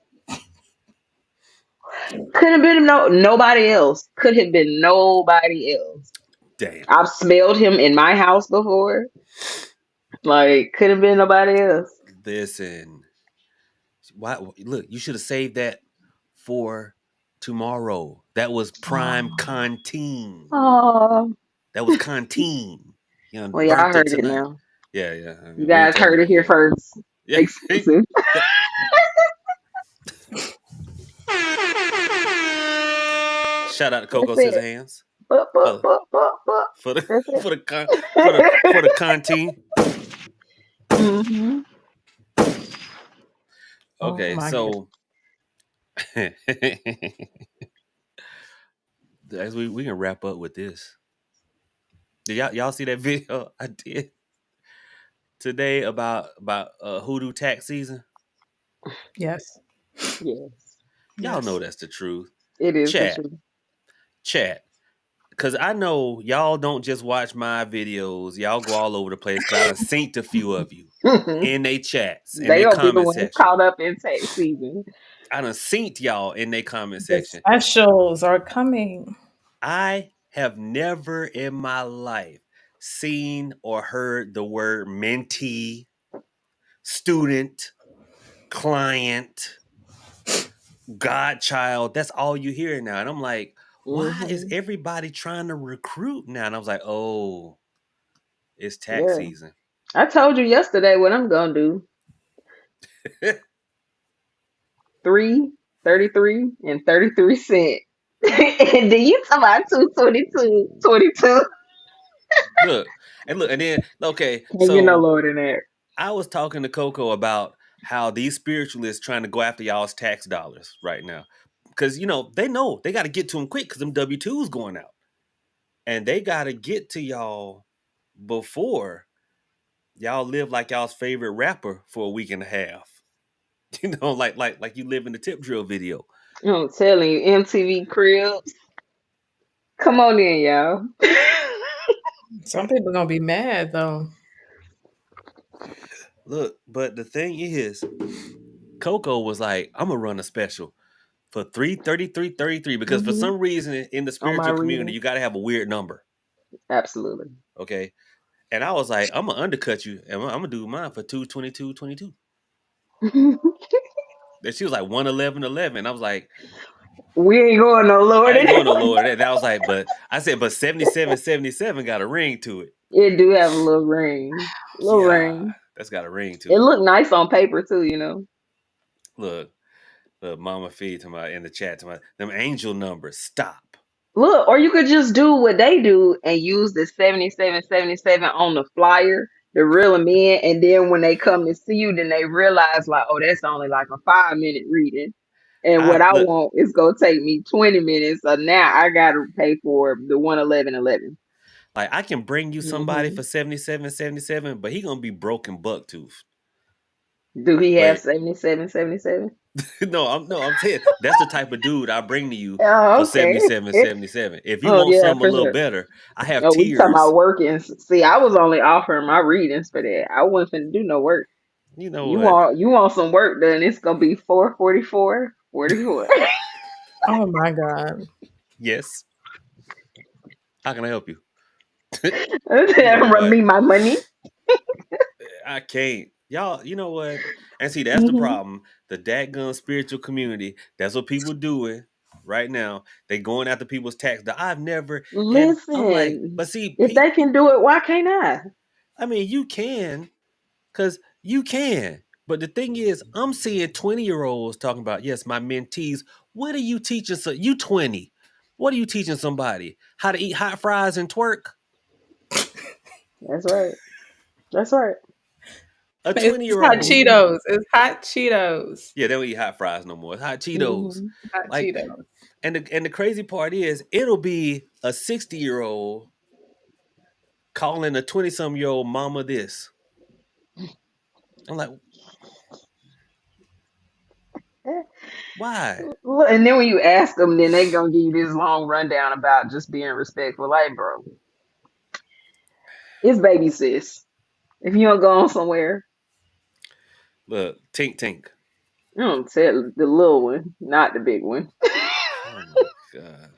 could have been nobody else. Could have been nobody else.
damn.
I've smelled him in my house before. Like, could have been nobody else.
Listen, why? Look, you should have saved that for tomorrow. That was prime
Oh,
conteen.
oh.
That was conteen. You know,
Well, y'all
burnt it
heard it
tonight.
now.
Yeah, yeah. I
You
mean, we ain't
guys
telling
heard it
nobody
here
yet.
first.
Yeah.
Exclusive.
That- Shout out to
That's
Coco
it.
Scissorhands
But,
for
but,
the
but, but, but.
for the
That's it.
for the con for the conteen.
Hmm.
Oh
Okay,
my goodness.
so as we can wrap up with this. Did y'all see that video I did today about Hoodoo tax season?
Yes.
Yes.
Y'all know
Yes.
that's the truth.
It is the
Chat,
truth.
chat. Cause I know y'all don't just watch my videos. Y'all go all over the place. Cause I done synced a few of you in they chats, in
They
they
gonna be the
comment
ones
section.
caught up in tax season.
I done synced y'all in they comment
The
section.
specials are coming.
I have never in my life seen or heard the word mentee, student, client, godchild. That's all you hear now. And I'm like, why is
Hmm.
everybody trying to recruit now? And I was like, oh, it's tax
Yeah.
season.
I told you yesterday what I'm gonna do. 3.33 and 33 cents. And then you talk about 2.22.22.
Look, and then okay,
Can't get no
so
lower than that.
I was talking to Coco about how these spiritualists trying to go after y'all's tax dollars right now. Because they know they got to get to them quick because them W-2s going out. And they got to get to y'all before y'all live like y'all's favorite rapper for a week and a half. Like you live in the tip drill video.
I'm telling you, MTV Cribs. Come on in, y'all.
Some people gonna be mad though.
Look, but the thing is, Coco was like, I'm gonna run a special for 333.33 because for
Hmm.
some reason in the
On my
spiritual community
reading.
you gotta have a weird number.
Absolutely.
Okay. And I was like, I'm gonna undercut you and I'm gonna do mine for 222.22. And she was like 111.11. I was like,
We ain't going no lower
I
than
ain't going no
that.
lower than that. I was like, but I said, but 77.77 got a ring to it.
It do have a little ring. Little
Yeah,
ring.
that's got a ring
It
to it.
look nice on paper too.
Look, Mama Feed to my in the chat to my them angel numbers. Stop.
Look, or you could just do what they do and use the 7777 on the flyer to reel them in, and then when they come to see you, then they realize like, oh, that's only like a 5 minute reading, and what
I
I
look
want is gonna take me 20 minutes. So now I gotta pay for the 111.11.
like I can bring you somebody
Mm-hmm.
for 77.77, but he gonna be broken buck tooth.
Do he have
But
7777?
no, I'm saying that's the type of dude I bring to you for
Oh, okay.
77.77. If you
Oh
want
yeah,
something a
for
little
sure.
better, I have
Oh, we talking
tiers.
about working. See, I was only offering my readings for that. I wasn't finna do no work.
You know
You
what?
want you want some work done? It's gonna be 444.44.
Oh my god.
Yes. How can I help you? You know
Run
what?
me my money.
I can't. Y'all, you know what? And see, that's the
Hmm.
problem. The dadgun spiritual community. That's what people doing right now. They going after people's tax. I've never, and I'm like,
Listen,
but see,
if they can do it, why can't I?
I mean, you can, cause you can. But the thing is, I'm seeing 20-year-olds talking about, yes, my mentees. What are you teaching? So you 20. What are you teaching somebody? How to eat hot fries and twerk?
That's right. That's right.
A
It's
20 year
hot
old.
Hmm.
Cheetos. It's hot Cheetos.
Yeah, they don't eat hot fries no more. It's hot Cheetos.
Hmm.
Hot
Like,
Cheetos.
and the crazy part is, it'll be a 60-year-old calling a 20-some-year-old mama this. I'm like, why?
And then when you ask them, then they gonna give you this long rundown about just being respectful. Like, bro, it's baby sis. If you don't go on somewhere,
Look, tink tink.
you don't tell the little one, not the big one.
Oh my god.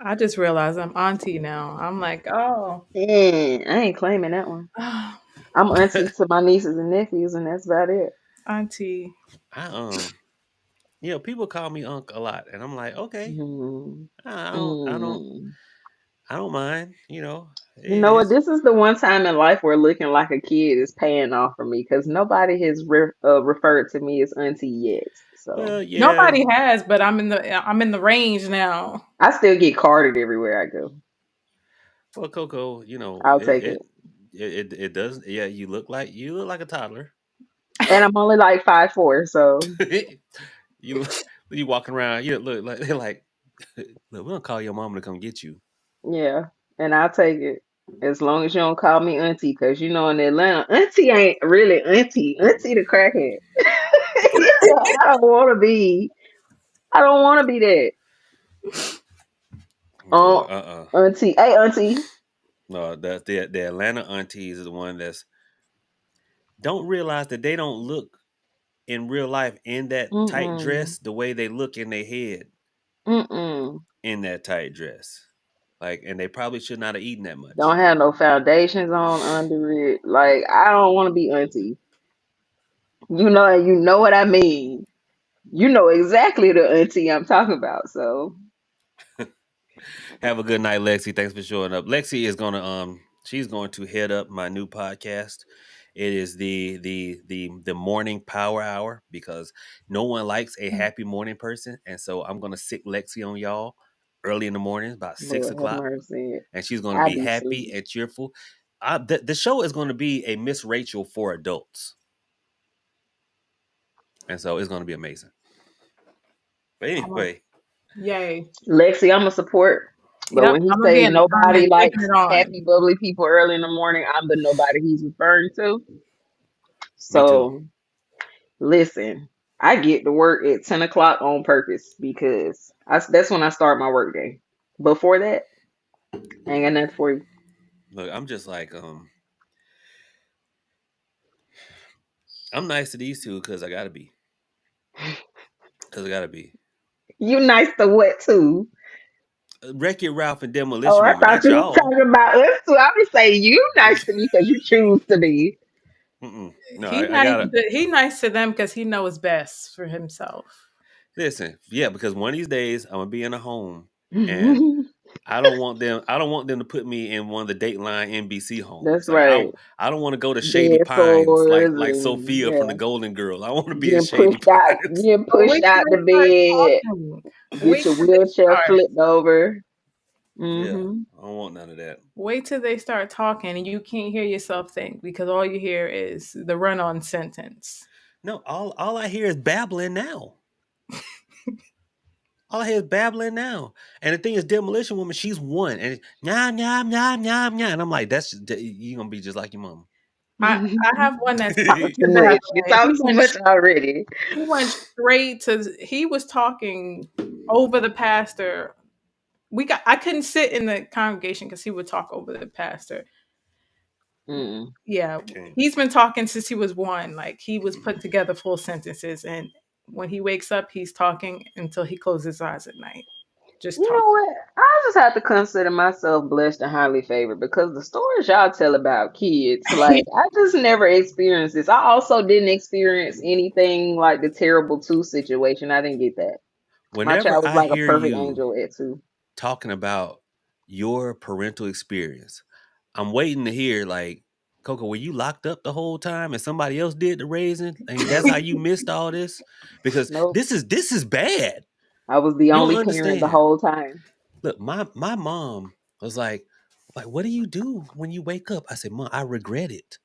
I just realized I'm auntie now. I'm like, oh,
And I ain't claiming that one. I'm auntie to my nieces and nephews, and that's about it.
auntie.
I people call me Unc a lot, and I'm like, okay,
Mm.
I don't, I don't,
Mm.
I don't mind.
You know what?
It's
This is the one time in life where looking like a kid is paying off for me because nobody has referred to me as auntie yet. So
well, yeah.
Nobody has, but I'm in the range now.
I still get carded everywhere I go.
Well, Coco,
I'll take it.
it does. Yeah, you look like a toddler.
And I'm only like 5'4", so
you you walking around. You look like they're like, look, we're gonna call your mom to come get you.
yeah. And I'll take it. As long as you don't call me auntie, because you know in Atlanta, auntie ain't really auntie. Auntie the crackhead. Yeah, I don't want to be. I don't want to be that.
Boy,
Um, auntie. Hey, auntie.
No, the Atlanta aunties is the one that's don't realize that they don't look in real life in that tight
Mm-mm.
dress the way they look in their head
Mm-mm.
in that tight dress. Like, and they probably should not have eaten that
Don't
much.
have no foundations on under it. Like, I don't want to be auntie. You know what I mean. You know exactly the auntie I'm talking about. So,
Have a good night, Lexi. Thanks for showing up. Lexi is she's going to head up my new podcast. It is the morning power hour because no one likes a happy morning person, and so I'm gonna sick Lexi on y'all early in the morning, about six
Lord have
o'clock,
mercy.
and she's gonna
I
be
be
happy
sleep.
and cheerful. The show is going to be a Miss Rachel for adults, and so it's going to be amazing. But
I'm a,
anyway,
yay.
Lexi, I'm a support. But
Yep.
when he
I'm gonna be
say
in the
nobody
comments egging
likes
it on.
happy, bubbly people early in the morning, I'm the nobody he's referring to.
me too.
So, listen, I get to work at 10 o'clock on purpose because that's when I start my work day. Before that, I ain't got nothing for you.
Look, I'm just like I'm nice to these two because I gotta be. Because I gotta be.
You nice to what too?
Wreck It Ralph and
Oh,
Demolition
I
Man,
thought
not
you was
y'all.
talking about us too. I would say you nice to me because you choose to be.
No,
He
I
nice.
gotta
He nice to them because he knows best for himself.
listen. Yeah, because one of these days I'm gonna be in a home, and I don't want them. I don't want them to put me in one of the Dateline NBC homes.
That's
Like I,
right.
I don't want to go to Shady
Dead
Pines like
sores and
Sophia from the
yeah,
Golden Girls. I want to be in
getting
Shady
pushed out,
Pines.
getting
Oh,
pushed
wait till
out the
they start
bed.
talking.
Get
Wait
your
till they
wheelchair
start.
flipped over.
Yeah,
Hmm.
I don't want none of that.
Wait till they start talking, and you can't hear yourself think because all you hear is the run-on sentence.
No, all I hear is babbling now. All I hear is babbling now. And the thing is, Demolition Woman, she's one, and it's, nyam nyam nyam nyam nyam, and I'm like, you gonna be just like your mom.
I have one that's
Talk
the
too
bad
much. You
way.
talk too much already.
He went straight to. He was talking over the pastor. I couldn't sit in the congregation because he would talk over the pastor.
Mm.
Yeah,
Okay.
he's been talking since he was one. Like he was put together full sentences, and when he wakes up, he's talking until he closes his eyes at night. just
You
talk.
know what? I just have to consider myself blessed and highly favored because the stories y'all tell about kids, like I just never experienced this. I also didn't experience anything like the terrible two situation. I didn't get that. My
Whenever
child was
I
like a
hear
perfect
you
angel at two.
talking about your parental experience, I'm waiting to hear like, Coco, were you locked up the whole time and somebody else did the raising, and that's how you missed all this? Because
Nope.
this is bad.
I was the
You don't
only parent the
understand.
whole time.
Look, my mom was like, what do you do when you wake up? I said, Mom, I regret it.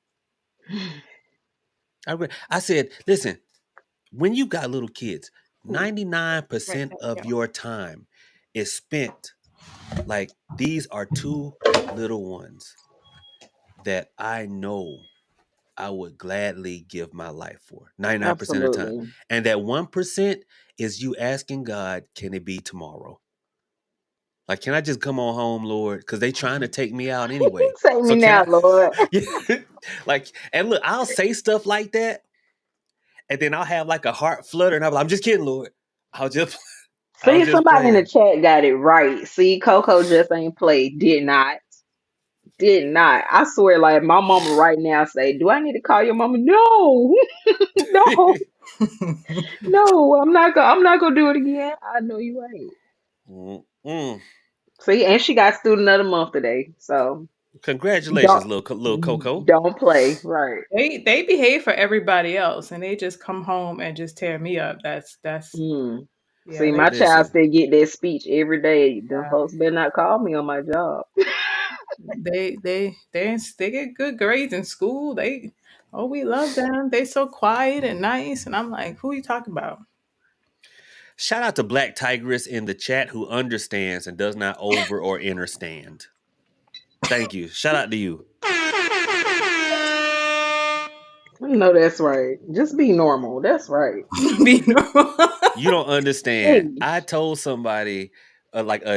I said, listen, when you got little kids,
Ooh, right
99%
there we
of
go.
your time is spent like these are two little ones that I know I would gladly give my life for 99% of the time.
Absolutely.
And that 1% is you asking God, can it be tomorrow? Like, can I just come on home, Lord? Because they trying to take me out anyway.
Take me
So can
now,
I
Lord.
yeah. Like, and look, I'll say stuff like that, and then I'll have like a heart flutter, and I'm just kidding, Lord. I'll just I was
See,
just
somebody in the
playing.
chat got it right. See, Coco just ain't played. Did not. Did not. I swear, like my mama right now say, "Do I need to call your mama?" No, no, no. I'm not gonna. I'm not gonna do it again. I know you ain't.
Mm-mm.
See, and she got student of the month today. So
Congratulations,
don't
little Coco.
don't play. Right.
They behave for everybody else, and they just come home and just tear me up. That's
Mm.
yeah.
See,
They
my child
Listen,
still get that speech every day. Them folks better not call me on my job.
they get good grades in school. We love them. They so quiet and nice, and I'm like, who are you talking about?
shout out to Black Tigress in the chat who understands and does not over or understand. Thank you. Shout out to you.
No, that's right. Just be normal. That's right.
Be normal.
You don't understand.
Hey,
I told somebody, like a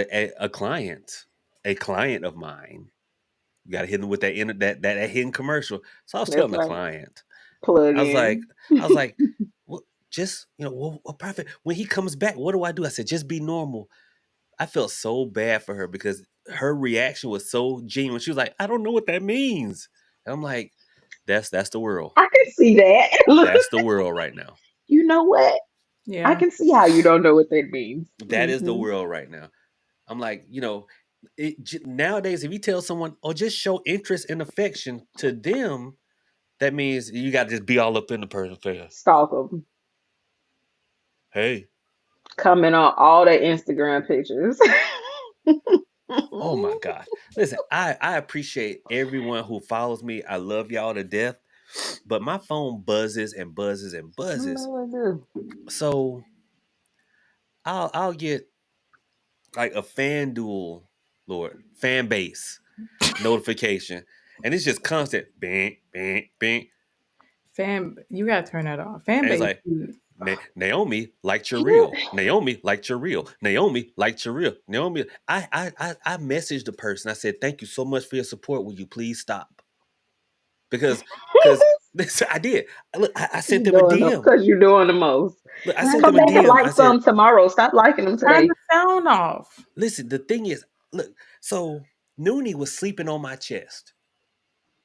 client of mine. You got to hit them with that hidden commercial. So I was
that's
telling the
right.
client,
Plug
I was like,
in.
I was like, well, just what prophet when he comes back, what do I do? I said, just be normal. I felt so bad for her because her reaction was so genuine. She was like, I don't know what that means. And I'm like, that's the world.
I can see that. Look,
That's the world right now.
you know what? I
Yeah.
can see how you don't know what that means.
That is the
Hmm.
world right now. I'm like, nowadays, if you tell someone, oh, just show interest and affection to them, that means you got to just be all up in the person's face.
Stalk them.
Hey,
Comment on all the Instagram pictures.
oh my God. Listen, I appreciate everyone who follows me. I love y'all to death, but my phone buzzes and buzzes and buzzes.
No, I do.
So I'll get like a fan base notification, and it's just constant bing, bing, bing.
You gotta turn that off. Fan
And it's
base.
like, Naomi liked your reel. Naomi liked your reel. Naomi liked your reel. Naomi, I messaged the person. I said, thank you so much for your support. Will you please stop? Because this I did. Look, I sent
You
them a
doing them
DM.
because you're doing the most.
Look, I sent
Turn
Come
them a
back and
DM.
like
I said,
some tomorrow. Stop liking them
turn
today.
the sound off.
listen, the thing is, look, so Noonie was sleeping on my chest,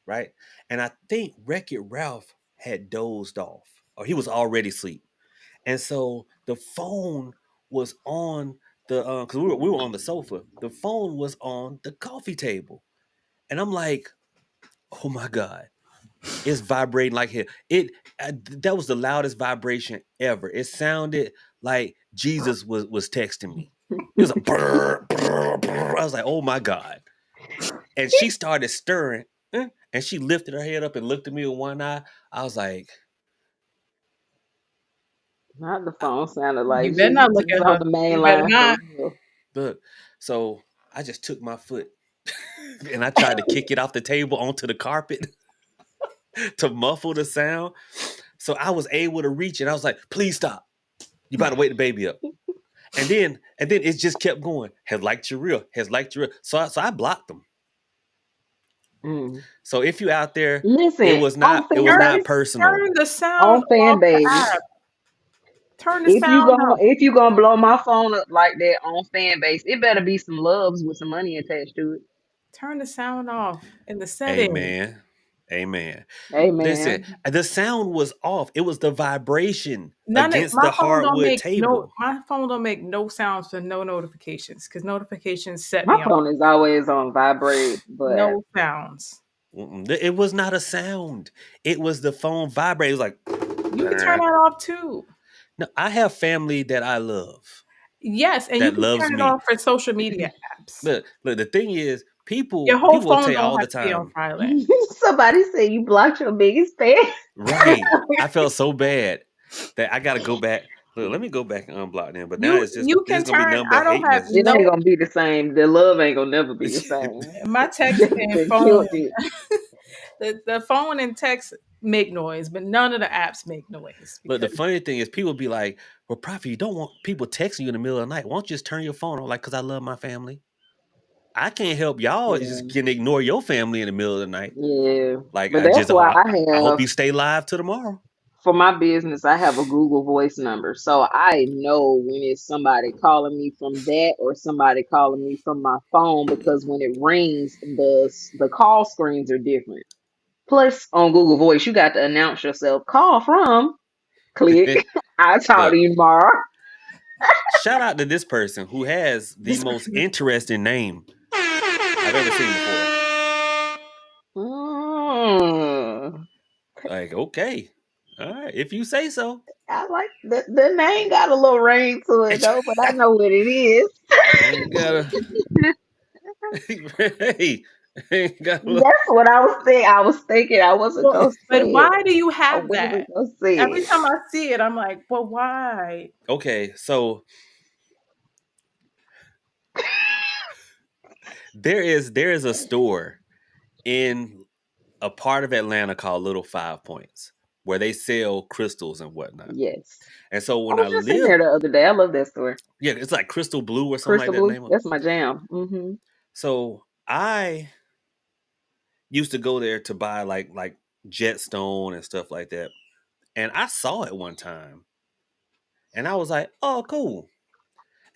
right? And I think Wreck-It Ralph had dozed off, or he was already asleep. And so the phone was on the because we were on the sofa. The phone was on the coffee table, and I'm like, oh my god, it's vibrating like hell. That was the loudest vibration ever. It sounded like Jesus was texting me. It was a brr, brr, brr. I was like, oh my god. And she started stirring, and she lifted her head up and looked at me with one eye. I was like,
Not the phone sounded like
You better not
Jesus
look
was
at
on
her.
the main
You better
line for
not.
real.
look. So I just took my foot and I tried to kick it off the table onto the carpet to muffle the sound. So I was able to reach it. I was like, please stop. You about to wake the baby up. And then it just kept going. Has liked your reel. Has liked your reel. So I blocked them.
Mm.
So if you out there, it
Listen,
was
on
not it
fan
was not
base,
personal.
Turn the sound
on fan
off the
base,
app. Turn the sound up.
If you gonna blow my phone up like that on fan base, it better be some loves with some money attached to it.
Turn the sound off in the setting.
Amen. Amen. Listen,
Amen.
the sound was off. It was the vibration
None of
against the hardwood table.
my phone don't make no sounds for no notifications because notifications set
My
me off.
phone is always on vibrate, but
No sounds.
It was not a sound. It was the phone vibrating. It was like,
You can turn that off too.
no, I have family that I love,
Yes, and you
that
can
loves
turn it
me.
off for social media apps.
Look. The thing is,
Your whole
people will
phone
tell you
don't
all the
have to be on
time,
silent.
somebody said you blocked your biggest fan.
right? I felt so bad that I got to go back. Look, let me go back and unblock them. But now
You
this
can
is gonna be
turn.
nothing
I
but
don't
hate
have
It
messages.
ain't
no
gonna be the same. The love ain't gonna never be the same.
my text and
They
phone.
killed it.
The phone and text make noise, but none of the apps make noise
Look, the
because
funny thing is, people be like, "Well, Prophet, you don't want people texting you in the middle of the night. Why don't you just turn your phone on?" Like, because I love my family. I can't help y'all.
Yeah,
Just can ignore your family in the middle of the night.
yeah.
Like,
But that's why
I hope you stay live till tomorrow.
for my business, I have a Google Voice number, so I know when it's somebody calling me from that or somebody calling me from my phone because when it rings, the call screens are different. Plus, on Google Voice, you got to announce yourself. Call from. Click. I'll talk to
Look,
you tomorrow.
shout out to this person who has the
this
most interesting name I've ever seen before.
Mm.
Like, okay, all right, if you say so.
I like the name got a little ring to it though, but I know what it is.
Ain't gotta, hey, ain't gotta.
That's what I was thinking. I was thinking I wasn't
well,
gonna
but
say it.
why do you
I
have that?
wasn't gonna say
Every
it.
time I see it, I'm like, well, why?
Okay, so there is a store in a part of Atlanta called Little Five Points where they sell crystals and whatnot.
Yes.
And so
I
when I
was just in there
lived,
the other day. I love that store.
yeah, it's like Crystal Blue or something like
Crystal
that
Blue.
name of.
That's my jam.
So I used to go there to buy like Jetstone and stuff like that. And I saw it one time and I was like, oh, cool.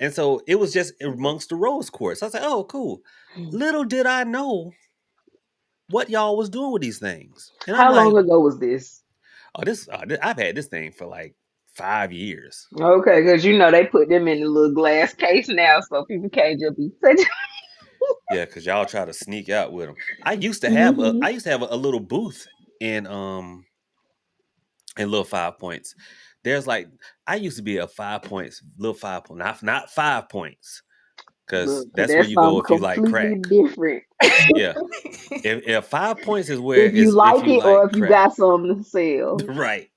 And so it was just amongst the rose quartz. I was like, oh, cool. Little did I know what y'all was doing with these things. And I'm
How long
like,
ago was this?
oh, I've had this thing for like 5 years.
Okay, because you know they put them in a little glass case now, so people can't just be touching.
Yeah, because y'all try to sneak out with them.
hmm
I used to have a little booth in Little Five Points. There's like I used to be a 5 points, little 5 point, not 5 points, because
Look, 'cause
that's where
that's
you go
something
if you like
completely
crack.
different.
Yeah, if 5 points is where
If you
is if
like
you
it or
like
if you
crack,
got something to sell.
right?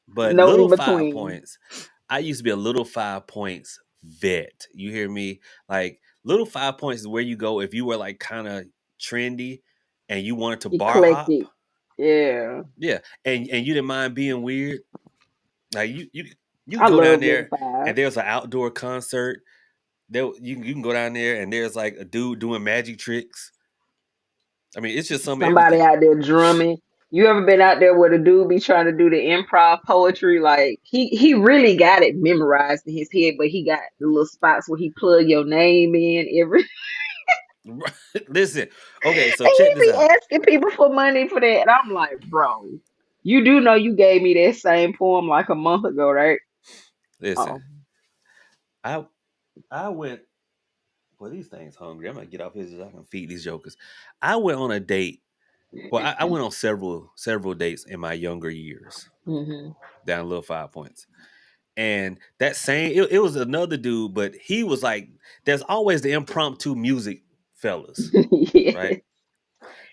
But
No
little
in
5 points,
between.
I used to be a little 5 points vet. You hear me? Like little 5 points is where you go if you were like kind of trendy and you wanted to bar hop.
Eclectic. Yeah.
Yeah, and you didn't mind being weird. Like you can
I
go down
love Little
there
Five.
and there's an outdoor concert. There you can go down there and there's like a dude doing magic tricks. I mean, it's just some of
Somebody
everything.
out there drumming. You ever been out there where the dude be trying to do the improv poetry? Like he really got it memorized in his head, but he got the little spots where he plug your name in every.
Listen, okay, so
And
check
he
this
be
out.
asking people for money for that, and I'm like, bro, you do know you gave me that same poem like a month ago, right?
Listen,
Oh,
I I went. Well, these things hungry. I'm gonna get off here so I can feed these jokers. I went on a date. Well, I went on several dates in my younger years
hmm
down Little Five Points. And that same it was another dude, but he was like, there's always the impromptu music fellas,
yeah.
right?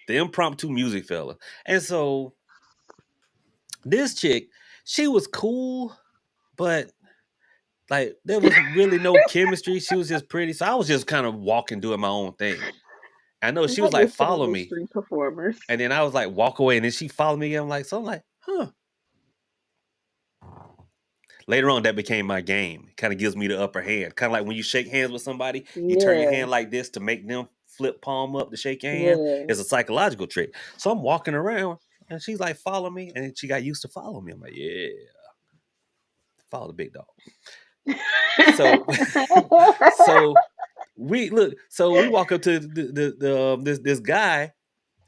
The impromptu music fella. And so this chick, she was cool, but like there was really no chemistry. She was just pretty. So I was just kind of walking, doing my own thing. I know she was
Like
like,
the same
follow
with
me.
street performers.
And then I was like, walk away. And then she followed me again. I'm like, so I'm like, huh. Later on, that became my game. Kind of gives me the upper hand. Kind of like when you shake hands with somebody, you turn your
Yeah,
hand like this to make them flip palm up to shake your hand.
yeah.
It's a psychological trick. So I'm walking around and she's like, follow me. And she got used to follow me. I'm like, yeah. Follow the big dog. So, so we look. So we walk up to this guy,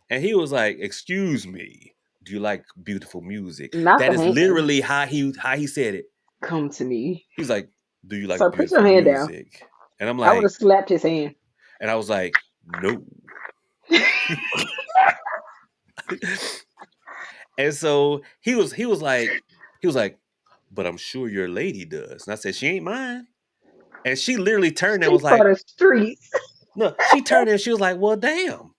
and he was like, "Excuse me, do you like beautiful music?"
Not
That
the
is
hand.
literally how he said it.
Come to me.
He was like, "Do you like
Sir, put your
beautiful
hand down.
music?" And I'm
I would have
like,
slapped his hand.
and I was like, "No." And so he was like, "But I'm sure your lady does." And I said, "She ain't mine." And she literally turned and
She
was
for
like,
the streets.
"No." She turned and she was like, "Well, damn."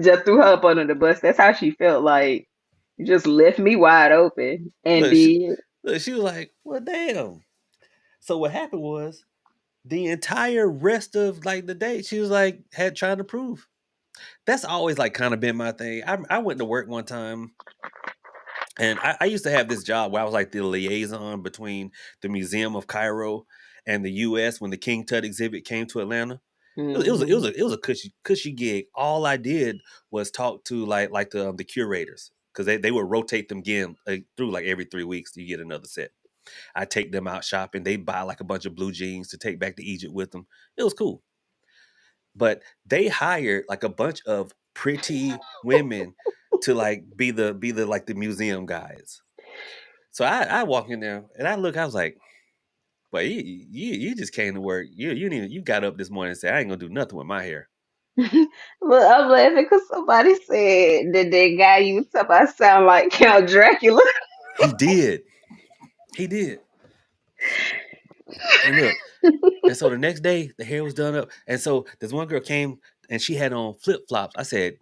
Just threw her up under the bus. That's how she felt like you just left me wide open and
look, she,
did.
look, she was like, "Well, damn." So what happened was the entire rest of like the day, she was like had trying to prove. That's always like kind of been my thing. I went to work one time. And I used to have this job where I was like the liaison between the Museum of Cairo and the U.S. when the King Tut exhibit came to Atlanta.
Hmm.
It was a cushy gig. All I did was talk to like the curators because they would rotate them again through like every 3 weeks. You get another set. I take them out shopping. They buy like a bunch of blue jeans to take back to Egypt with them. It was cool, but they hired like a bunch of pretty women to like be the like the museum guides. So I walk in there and I look. I was like, "Well, you just came to work. You got up this morning and said I ain't gonna do nothing with my hair."
But I'm laughing because somebody said that that guy you talking about sound like Count Dracula.
He did. He did. And look. And so the next day the hair was done up. And so this one girl came and she had on flip flops. I said,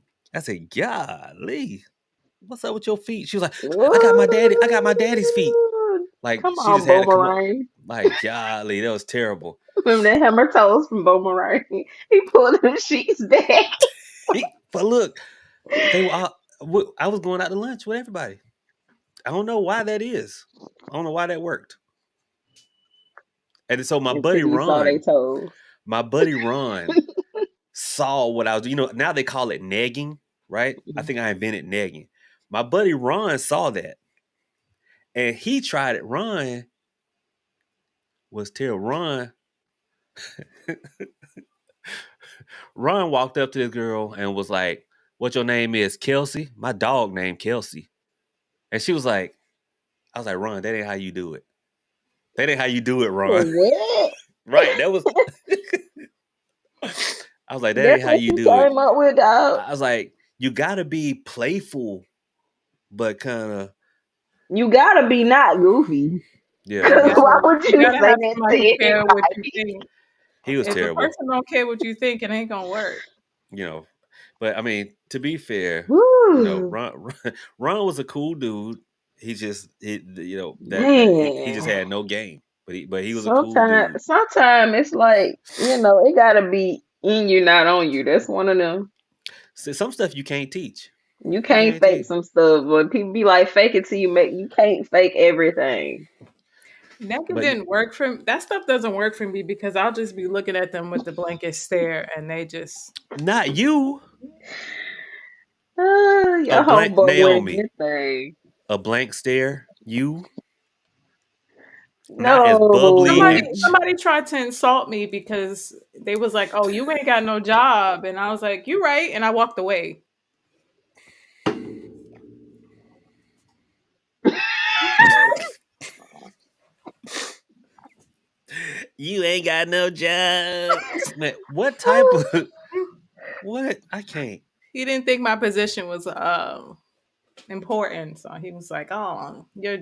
"Golly, what's up with your feet?" She was like, I got my daddy's feet.
Ooh,
Like
come
she just
on,
had to come up.
Boomerang.
Like, golly, that was terrible.
Remember that hammer toes from Boomerang? He pulled the sheets back.
But look, they were all, I was going out to lunch with everybody. I don't know why that is. I don't know why that worked. And so
Until you saw they toes.
my buddy Ron saw what I was, now they call it negging, right? I think I invented negging. My buddy Ron saw that and he tried it. Ron was terrible. Ron walked up to this girl and was like, "What your name is, Kelsey?" My dog named Kelsey. And she was like, I was like, "Ron, that ain't how you do it. That ain't how you do it, Ron."
What?
Right. That was I was like, "That
That's
ain't how
what
you
you
do it."
came up with, dog.
I was like, "You gotta be playful, but kind of
You gotta be not goofy.
yeah."
You
You
Cause
got
why
gotta
would
you
you
gotta
say
have
that to
somebody who care what you
anybody?
think.
he was
If a
terrible,
person don't care what you think, it ain't gonna work.
you know. But I mean, to be fair,
Whew,
Ron was a cool dude. He just he just
man.
had no game, but he was a cool dude.
Sometimes it's like, it gotta be in you, not on you. That's one of them.
So some stuff you can't teach.
You
You
can't
can't
fake
teach.
some stuff. When people be like, fake it till you make, you can't fake everything.
That
But
didn't work for me. That stuff doesn't work for me because I'll just be looking at them with the blanket stare and they just
not you. A
Your
blank
homeboy with a
Naomi.
good thing.
A blank stare. You not as bubbly
No.
somebody
and
somebody tried to insult me because they was like, "Oh, you ain't got no job." And I was like, "You right." And I walked away.
you ain't got no job. Man, what type of what? I can't.
He didn't think my position was important, so he was like, "Oh, you're."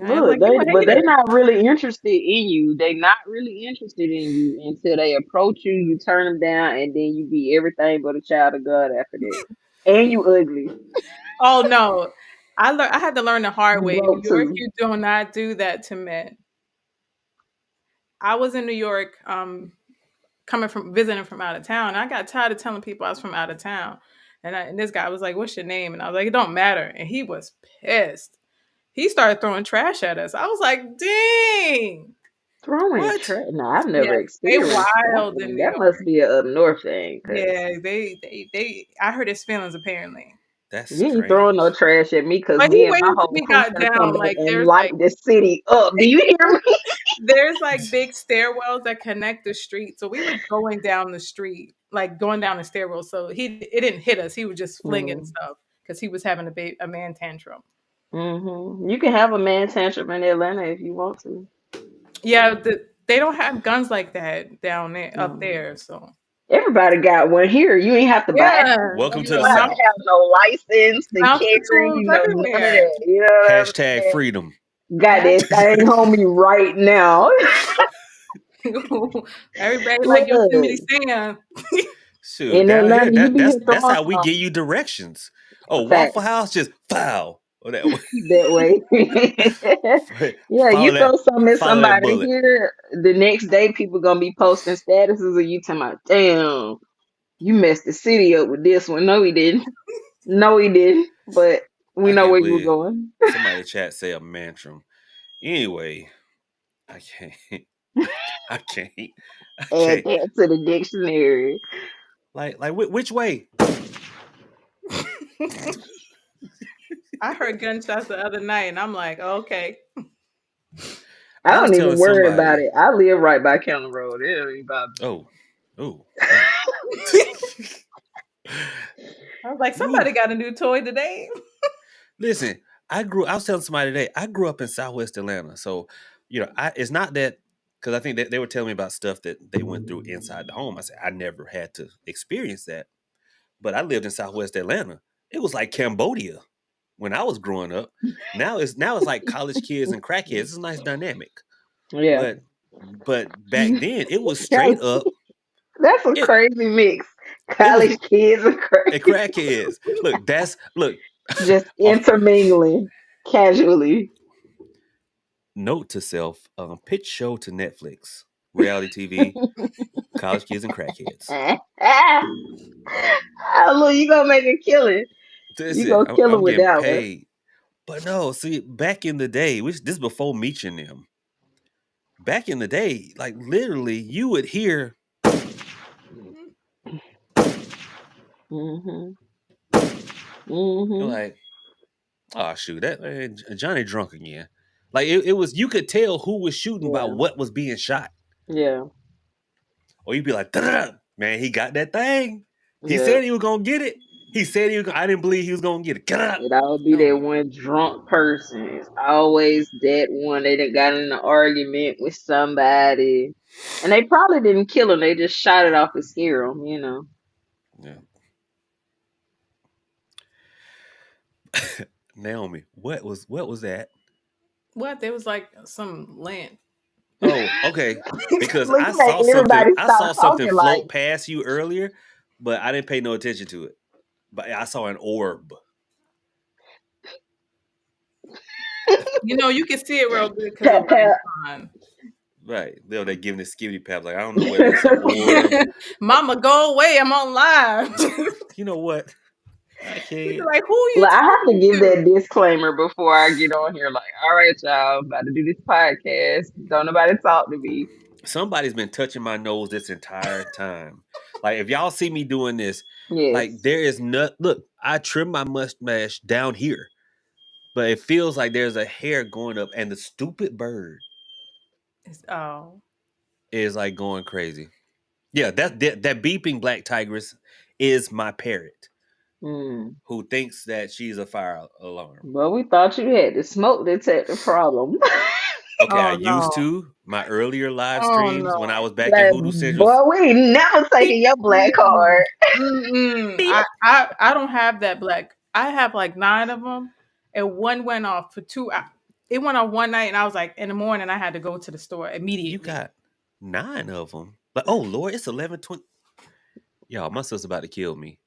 I was
Look,
like, "You a
but they
hater."
not really interested in you. They not really interested in you until they approach you. You turn them down, and then you be everything but a child of God after that. And you ugly.
Oh no, I had to learn the hard
You
way. In New
broke
York,
too.
you do not do that to men. I was in New York, coming from visiting from out of town. I got tired of telling people I was from out of town, and this guy was like, "What's your name?" And I was like, "It don't matter." And he was pissed. He started throwing trash at us. I was like, "Dang,
Throwing
What?
trash. No, I've
yeah,
never
they
experienced that
wild in
one.
New
That
York."
must be a up north thing. Cause
Yeah, they. I hurt his feelings apparently.
That's
You ain't throwing no
strange.
trash at me because
But he
me and my
waited till
whole
we
crew
got
finna come
down.
back
Like
and light this city up. Do you hear me?
there's like big stairwells that connect the street. So we were going down the street, like going down the stairwell. So it didn't hit us. He was just flinging stuff because he was having a man tantrum.
You can have a man tantrum in Atlanta if you want to.
Yeah, they don't have guns like that down there up
Mm.
there. So
Everybody got one here. You ain't have to buy
yeah,
one.
Welcome
You
to the
don't have to
South.
have no license to
mountain
carry,
tools
none of
everywhere.
that. You know what I'm
Hashtag
saying?
freedom.
Got that thing on me right now.
Everybody like Yosemite
Look,
Sam.
Shoot,
in
down here,
Atlanta, you be here
that's
throwing
how we give
some
you directions. Oh, Waffle
facts
House, just foul. Or that way.
that way. Yeah,
follow
you
that
throw something at
follow that
somebody
bullet.
here, the next day people gonna be posting statuses of you talking about, damn, you messed the city up with this one. No, he didn't. No, he didn't. But we
I
know
can't
where you were
believe
going.
somebody in chat say a mantrum. Anyway, I can't. I can't. I
Add
can't.
that to the dictionary.
Like which way?
I heard gunshots the other night, and I'm like, okay.
I
I was
don't even
telling
worry about
somebody.
it. I live right by County Road. It don't even bother
Oh, oh, man.
I was like,
Woo.
somebody got a new toy today.
Listen, I was telling somebody today, I grew up in Southwest Atlanta. So, it's not that, because I think that they were telling me about stuff that they went through inside the home. I said, I never had to experience that. But I lived in Southwest Atlanta. It was like Cambodia when I was growing up. Now it's like college kids and crackheads. It's a nice dynamic.
me. Yeah.
But back then it was straight
That's
up
that's a
it
crazy mix.
it was
College kids are crazy.
crackheads. Look.
Just
Oh,
intermingling casually.
note to self: pitch show to Netflix, reality TV, college kids and crackheads.
Oh, look, you gonna make a killing.
That's
You
it.
gonna kill him
I'm
with
getting
that one.
paid. But no, see, back in the day, which this before Meech and them. Back in the day, like literally, you would hear
hmm
you're
hmm
like, oh shoot, that Johnny drunk again. Like it was, you could tell who was shooting by
Yeah.
what was being shot,
Yeah.
or you'd be like, "Da-da-da. Man, he got that thing. He
Yeah.
said he was gonna get it. He said he was. I didn't believe he was gonna get it. Da-da-da."
It all be
Oh
that
my,
one drunk person. It's always that one. They done got in an argument with somebody. And they probably didn't kill him. They just shot it off to scare him, you know.
yeah. Naomi, what was that?
What? There was like some land.
Oh, okay. Because
Look, you make everybody
I
stop
saw something
talking like,
float past you earlier, but I didn't pay no attention to it. But I saw an orb.
You can see it real good because the
pat,
light is
pat.
on.
Right. They're giving the skitty pap. Like, I don't know what it's an orb.
Mama, go away. I'm on live.
You know what? I
He's
can't.
like, who are you
Look, I have to
talking
give
to?
that disclaimer before I get on here. Like, all right, y'all, I'm about to do this podcast. Don't nobody talk to me.
Somebody's been touching my nose this entire time. Like, if y'all see me doing this, like,
Yes.
there is not. Look, I trim my mustache down here, but it feels like there's a hair going up, and the stupid bird
Oh,
is like going crazy. Yeah, that beeping black tigress is my parrot
Hmm.
who thinks that she's a fire alarm.
Well, we thought you had the smoke detector problem.
Okay, I
oh
used
no,
to my earlier live
oh
streams when
no.
I was back in
Like,
Hoodoo Central's.
boy, we ain't never taking your black
Mm-mm.
card.
Mm-mm.
Beep.
I don't have that black. I have like 9 of them, and one went off for 2 hours. It went off one night, and I was like, in the morning, I had to go to the store
You
immediately.
got 9 of them. But oh Lord, it's 11:20. Y'all, my sister's about to kill me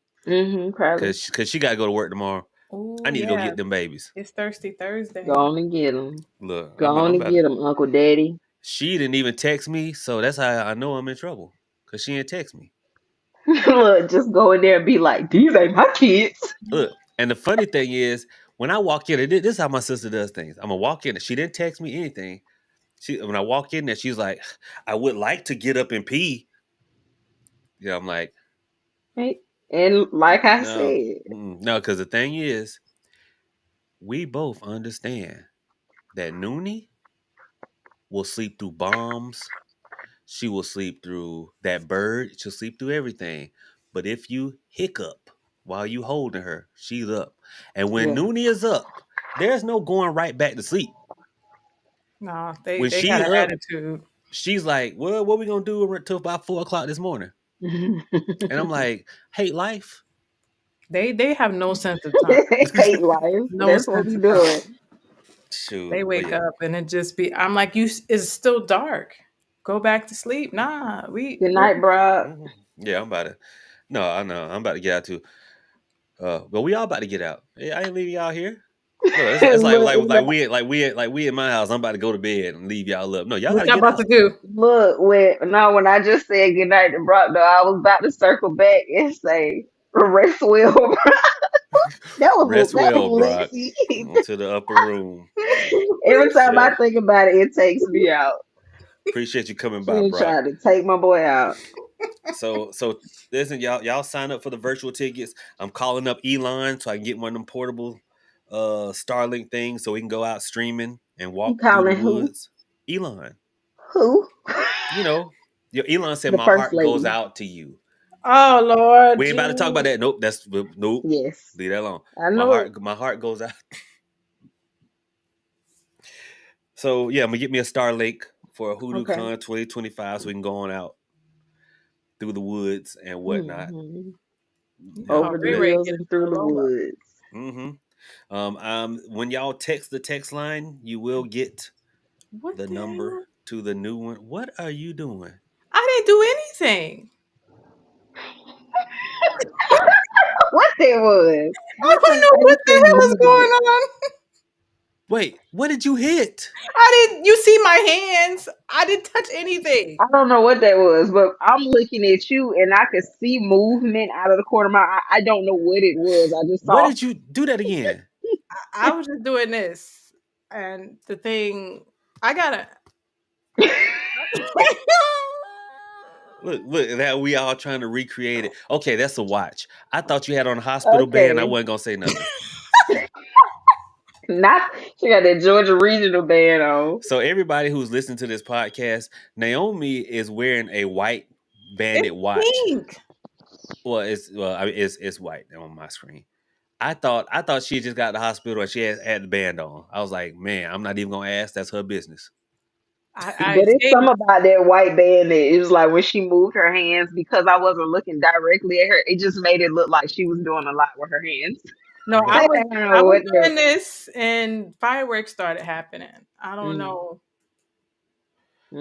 Probably.
because she got to go to work tomorrow.
Oh
I need to go
yeah,
get them babies.
it's Thirsty
Go
Thursday.
on and get them.
Look,
Go
I'm
on and
about to.
get them, Uncle Daddy.
She didn't even text me, so that's how I know I'm in trouble because she didn't text me.
Look, just go in there and be like, these ain't my kids.
Look, and the funny thing is, when I walk in, this is how my sister does things. I'm gonna walk in, and she didn't text me anything. When I walk in there, she's like, "I would like to get up and pee." Yeah, I'm like,
Hey. And like I
No,
said,
no, because the thing is, we both understand that Noonie will sleep through bombs. She will sleep through that bird. She'll sleep through everything. But if you hiccup while you holding her, she's up. And when
yeah.
Noonie is up, there's no going right back to sleep.
No, they
When
they got
she's
an
up,
attitude.
she's like, "Well, what we gonna do until about 4 o'clock this morning?" And I'm like, "Hate life."
They have no sense of time.
Hate life.
No
That's what
sense
we
of time.
doing.
They
Shoot, but
wake
yeah.
up and it just be. I'm like, it's still dark. Go back to sleep. Nah,
Good night, Brock.
Yeah, I'm about to. No, I know. I'm about to get out too. But we all about to get out. I ain't leaving y'all here. Look, it's like
look,
like like we we in my house. I'm about to go to bed and leave y'all up. No, y'all got
what
to
y'all
get
about to
out.
do?
look. When I just said good night to Brock, though, I was about to circle back and say rest well.
Rest
That
well,
was
Brock.
Lissy.
On to the upper room.
Every time I
Yeah.
think about it, it takes me out.
Appreciate you coming
She
by,
done
Brock.
tried to take my boy out.
So listen, y'all sign up for the virtual tickets. I'm calling up Elon so I can get one of them portable Starlink things so we can go out streaming and
You
walk through the
calling who?
woods. Elon.
Who?
You know, Elon said
The
my
first
heart goes
lady.
out to you.
Oh Lord,
We ain't about to talk about
Jesus.
that. Nope, nope.
Yes,
Leave that alone.
I
My
know it.
heart goes out. So yeah, I'm gonna get me a Starlink for a Hoodoo
Okay.
Con 2025 so we can go on out through the woods and whatnot.
Hmm.
Yeah,
Y'all,
Over the
do
we
that.
ready to
hills
get
and
into
through
the
the
Lola.
woods.
When y'all text the text line, you will get
What
the
the
number
hell?
to the new one. What are you doing?
I didn't do anything.
What there was?
I don't know
I
what
just
the
seen you
hell is
moving
going
it.
on.
Wait, what did you hit?
I didn't. You see my hands? I didn't touch anything.
I don't know what that was, but I'm looking at you and I could see movement out of the corner of my eye. I don't know what it was. I just
What
saw.
did you do that again?
I was just doing this, and the thing I gotta.
Look, that we all trying to recreate it. Okay, that's a watch. I thought you had on a hospital band. I
Okay.
wasn't gonna say nothing.
Not she got that Georgia Regional band on.
So everybody who's listening to this podcast, Naomi is wearing a white
It's
bandit watch.
pink.
It's white on my screen. I thought she just got to the hospital and she had the band on. I was like, man, I'm not even gonna ask. That's her business.
I
But it's
saved.
some about that white band that it was like when she moved her hands because I wasn't looking directly at her, it just made it look like she was doing a lot with her hands.
No,
But
I don't
I
know
was
what the
doing this, and fireworks started happening. I don't
mm,
know.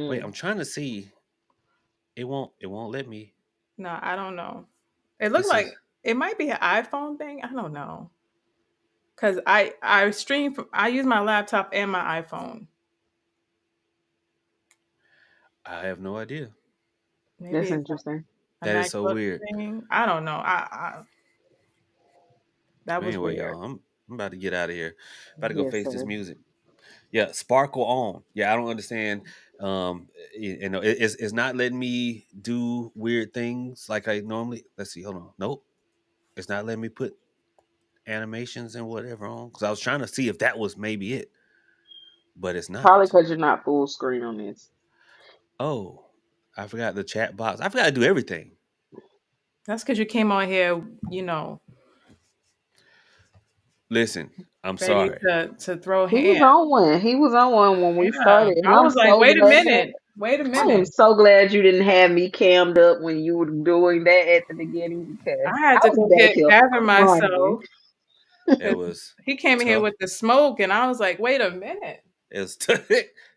wait,
mm.
I'm trying to see. It won't let me.
No, I don't know. It looked
This is
like it might be an iPhone thing. I don't know. Cause I stream from I use my laptop and my iPhone.
I have no idea.
Maybe
That's
it's
interesting.
a
That is so
MacBook
weird.
thing. I don't know. I that
But
was
anyway,
weird.
y'all, I'm about to get out of here. About to go
Yes,
face this
sir.
music. Yeah, sparkle on. Yeah, I don't understand. It's not letting me do weird things like I normally. Let's see. Hold on. Nope. It's not letting me put animations and whatever on because I was trying to see if that was maybe it, but it's
Probably
not.
because you're not full screen on this.
Oh, I forgot the chat box. I forgot to do everything.
That's because you came on here, you know,
Listen, I'm
ready
sorry.
to throw
He was
hands.
on one. He was on one when we
Yeah.
started, and
I
I'm
was like,
so
wait a
glad.
minute. Wait a
I am
minute.
so glad you didn't have me cammed up when you were doing that at the beginning because
I had
I
to
was
go
back here
gather
crying.
myself.
It
'Cause
was
he came in here
tough.
with the smoke, and I was like, wait a minute.
It was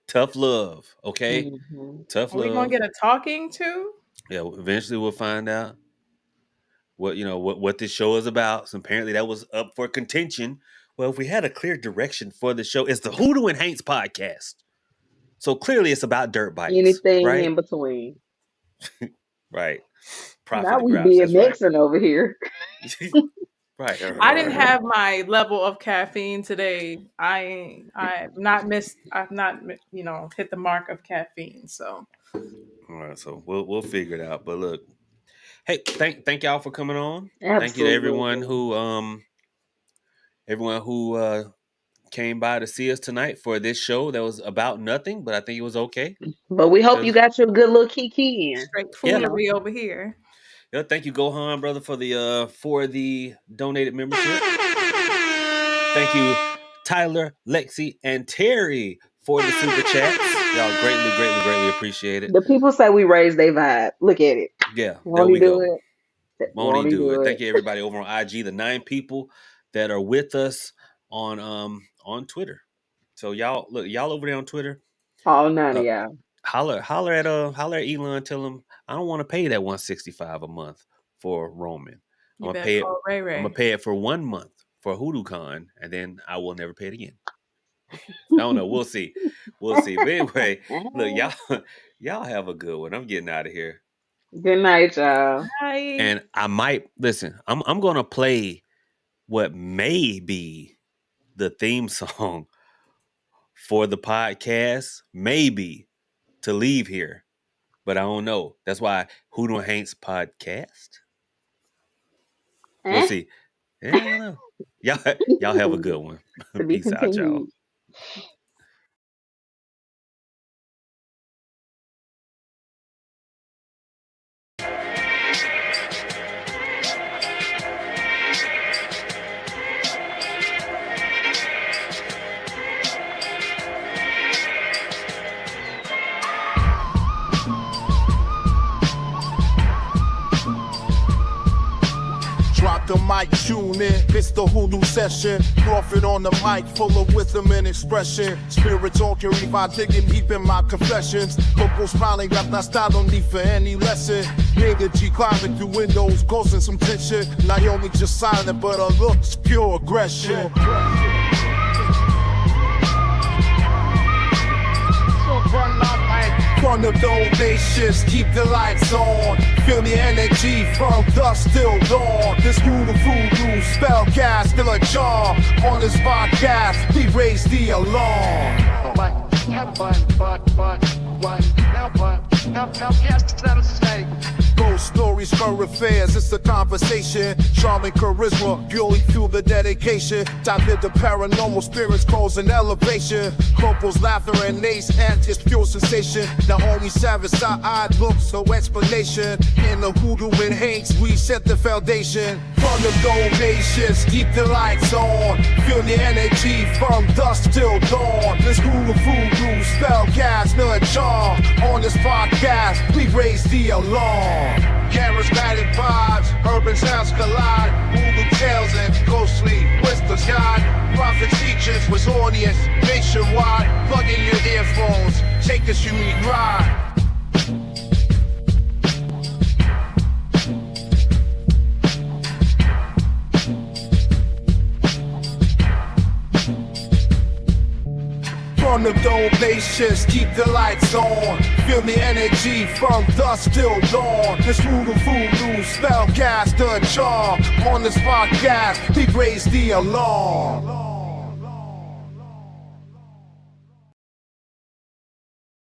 tough love. Okay,
Hmm.
tough
Are we gonna
love.
get a talking to?
Yeah, eventually we'll find out what this show is about. So apparently that was up for contention. Well, if we had a clear direction for the show, it's the Hoodoo and Haints podcast. So clearly it's about dirt bikes,
Anything
right?
in between.
Right. Profit
Now
the
we
grouch. That's right.
BMXing over here.
Right.
I didn't have my level of caffeine today. I've not hit the mark of caffeine. So
All right. So we'll figure it out. But look, Hey, thank y'all for coming on. Thank you to
Absolutely.
everyone who came by to see us tonight for this show that was about nothing, but I think it was okay.
But we hope you
Cause
got your good little kiki in.
Straight
You
yeah,
know.
foolery over here.
yeah. Thank you, Gohan brother, for the donated membership. Thank you, Tyler, Lexi, and Terry for the super chats. Y'all greatly appreciate it.
The people say we raise their vibe. Look at it.
Yeah, there
Won't he
we
do
go.
it?
Won't he
Won't he
do
do
it?
it?
Thank you everybody over on IG, the 9 people that are with us on Twitter. So y'all over there on Twitter,
All nine of
uh,
y'all.
holler at Elon, tell him I don't want to pay that 165 a month for Roman. I'm
You
gonna
better
pay it.
call Ray
I'm gonna
Ray.
pay it for 1 month for Hoodoo Con, and then I will never pay it again. I don't know. We'll see. We'll see. But anyway, look, y'all y'all have a good one. I'm getting out of here.
Good night, y'all.
Bye.
And I might listen, I'm gonna play what may be the theme song for the podcast, maybe to leave here, but I don't know. That's why Hoodoo and Haints podcast. We'll
Eh?
see. Yeah, I don't know. Y'all have a good one.
To be
Peace out, y'all.
continued.
Drop the mic, tune in, it's the Hoodoo session. Crawford on the mic, full of wisdom and expression. Spirit talking, revive, digging deep in my confessions. Vocal smiling, got that style, don't need for any lesson. Nigga G climbing through windows, causing some tension. Not only just silent, but a look's pure aggression. Front of donations, keep the lights on. Feel the energy from dusk till dawn. This beautiful voodoo spell cast still a charm. On this podcast, we raise the alarm. Ghost stories, current affairs, it's a conversation. Charming charisma, purely fuel the dedication. Dive into paranormal spirits, causing elevation. Corporals, laughter, and nays, antics, pure sensation. Now only savage side-eyed looks, no explanation. In the Hoodoo and Haints, we set the foundation. From the donations, keep the lights on. Feel the energy from dusk till dawn. This Hoodoo voodoo spell cast, still a charm. On this podcast, we raise the alarm. Charismatic vibes, urban sounds collide. Voodoo tales and ghostly whispers guide. Prophet teachings with audience nationwide. Plug in your earphones, take this unique ride. From the donations, keep the lights on. Feel the energy from dusk till dawn. This voodoo voodoo spell cast a charm. On this podcast, we raise the alarm.